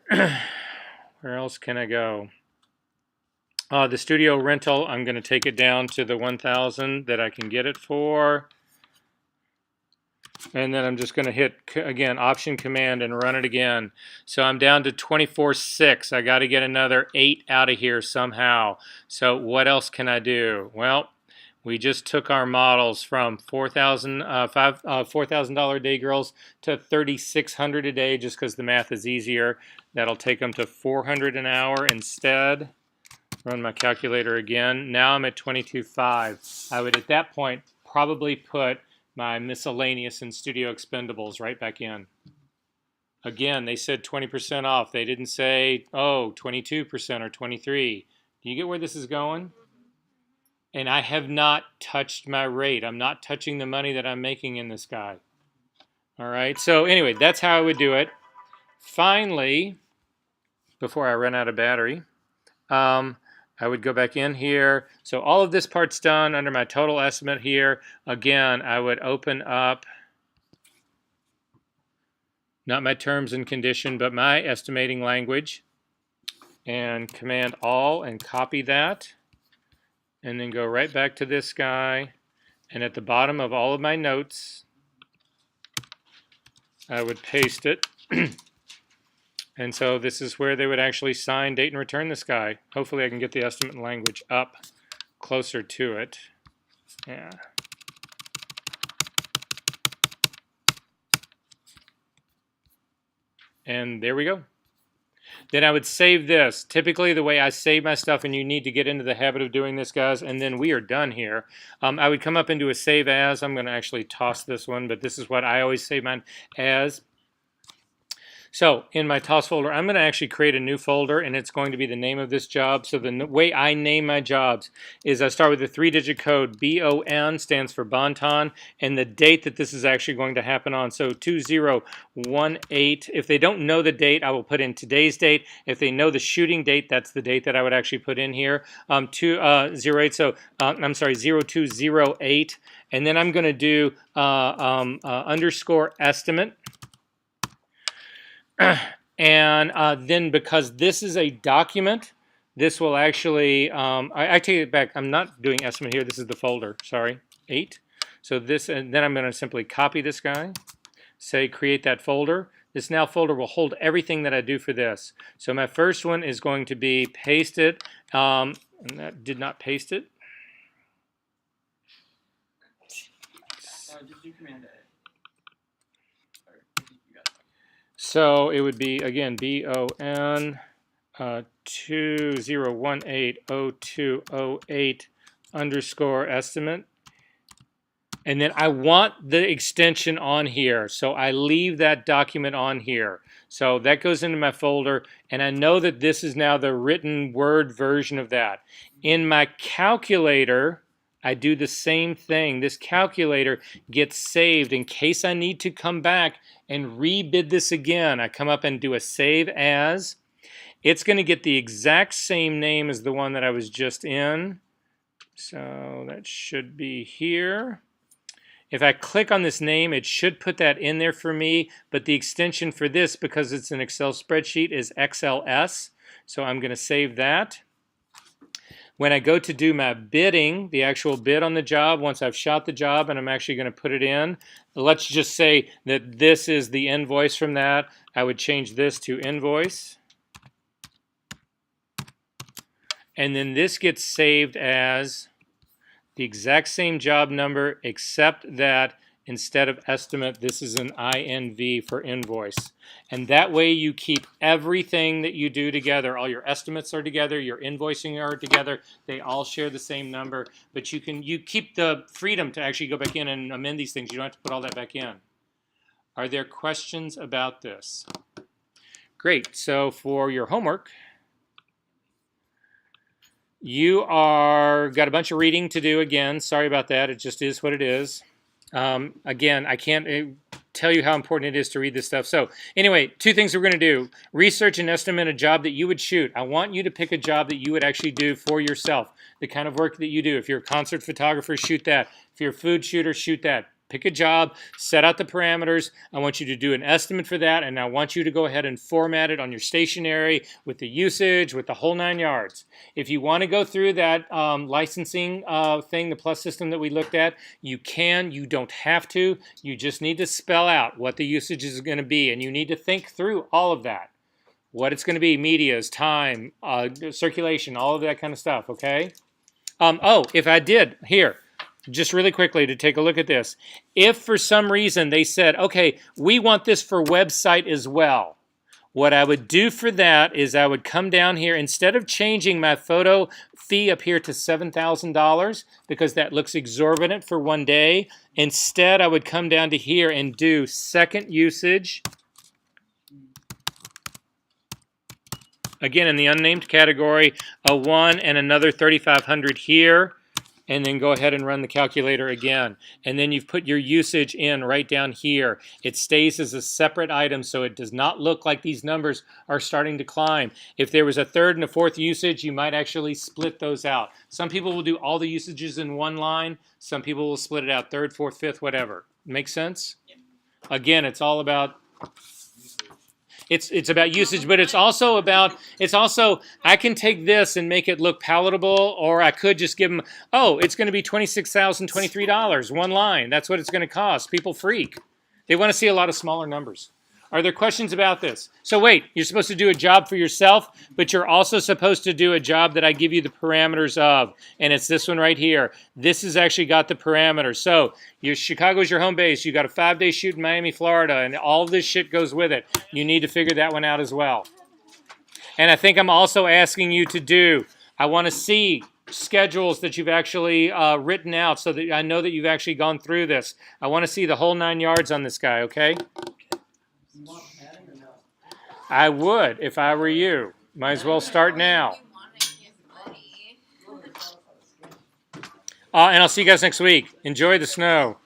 Where else can I go? The studio rental, I'm going to take it down to the $1,000 that I can get it for. And then I'm just going to hit, again, Option Command and run it again. So I'm down to 24.6. I got to get another 8 out of here somehow. So what else can I do? Well, we just took our models from $4,000 a day girls to $3,600 a day just because the math is easier. That'll take them to $400 an hour instead. Run my calculator again. Now I'm at 22.5. I would at that point probably put my miscellaneous and studio expendables right back in. Again, they said 20% off. They didn't say, oh, 22% or 23. Do you get where this is going? And I have not touched my rate. I'm not touching the money that I'm making in this guy. All right, so anyway, that's how I would do it. Finally, before I run out of battery, I would go back in here. So all of this part's done under my total estimate here. Again, I would open up, not my terms and condition, but my estimating language. And Command All and copy that. And then go right back to this guy. And at the bottom of all of my notes, I would paste it. And so this is where they would actually sign, date, and return this guy. Hopefully I can get the estimate language up closer to it. Yeah. And there we go. Then I would save this. Typically the way I save my stuff, and you need to get into the habit of doing this, guys, and then we are done here. I would come up into a save as. I'm going to actually toss this one, but this is what I always save mine as. So in my TOS folder, I'm going to actually create a new folder, and it's going to be the name of this job. So the way I name my jobs is I start with a 3-digit code. BON stands for Bonton, and the date that this is actually going to happen on. So 2018. If they don't know the date, I will put in today's date. If they know the shooting date, that's the date that I would actually put in here. 08. So I'm sorry, 0208, and then I'm going to do underscore estimate. And then because this is a document, this will actually, I take it back, I'm not doing estimate here, this is the folder, sorry, 8. So this, and then I'm going to simply copy this guy, say create that folder. This now folder will hold everything that I do for this. So my first one is going to be paste it, and that did not paste it. Just do Command A. So it would be, again, BON 20180208 underscore estimate. And then I want the extension on here. So I leave that document on here. So that goes into my folder. And I know that this is now the written Word version of that. In my calculator, I do the same thing. This calculator gets saved in case I need to come back and rebid this again. I come up and do a save as. It's going to get the exact same name as the one that I was just in. So that should be here. If I click on this name, it should put that in there for me, but the extension for this, because it's an Excel spreadsheet, is XLS. So I'm going to save that. When I go to do my bidding, the actual bid on the job, once I've shot the job and I'm actually going to put it in, let's just say that this is the invoice from that. I would change this to invoice. And then this gets saved as the exact same job number, except that instead of estimate, this is an INV for invoice. And that way you keep everything that you do together. All your estimates are together, your invoicing are together. They all share the same number, but you keep the freedom to actually go back in and amend these things. You don't have to put all that back in. Are there questions about this? Great. So for your homework, you got a bunch of reading to do again. Sorry about that. It just is what it is. Again, I can't tell you how important it is to read this stuff. So anyway, 2 things we're going to do. Research and estimate a job that you would shoot. I want you to pick a job that you would actually do for yourself. The kind of work that you do. If you're a concert photographer, shoot that. If you're a food shooter, shoot that. Pick a job, set out the parameters. I want you to do an estimate for that, and I want you to go ahead and format it on your stationery with the usage, with the whole 9 yards. If you want to go through that licensing thing, the plus system that we looked at, you can. You don't have to. You just need to spell out what the usage is going to be, and you need to think through all of that. What it's going to be, medias, time, circulation, all of that kind of stuff, okay? If I did, here. Just really quickly to take a look at this. If for some reason they said, okay, we want this for website as well, what I would do for that is I would come down here, instead of changing my photo fee up here to $7,000, because that looks exorbitant for one day, instead I would come down to here and do second usage. Again, in the unnamed category, a 1 and another 3,500 here. And then go ahead and run the calculator again. And then you've put your usage in right down here. It stays as a separate item, so it does not look like these numbers are starting to climb. If there was a 3rd and a 4th usage, you might actually split those out. Some people will do all the usages in one line. Some people will split it out 3rd, 4th, 5th, whatever. Make sense? Again, it's all about... It's about usage, but it's also I can take this and make it look palatable, or I could just give them, it's going to be $26,023, one line. That's what it's going to cost. People freak. They want to see a lot of smaller numbers. Are there questions about this? So wait, you're supposed to do a job for yourself, but you're also supposed to do a job that I give you the parameters of, and it's this one right here. This has actually got the parameters. So Chicago's your home base. You got a 5-day shoot in Miami, Florida, and all of this shit goes with it. You need to figure that one out as well. And I think I'm also asking you to do, I want to see schedules that you've actually written out so that I know that you've actually gone through this. I want to see the whole 9 yards on this guy, okay? You want padding or no? I would if I were you. Might as well start now. You want to get money. And I'll see you guys next week. Enjoy the snow.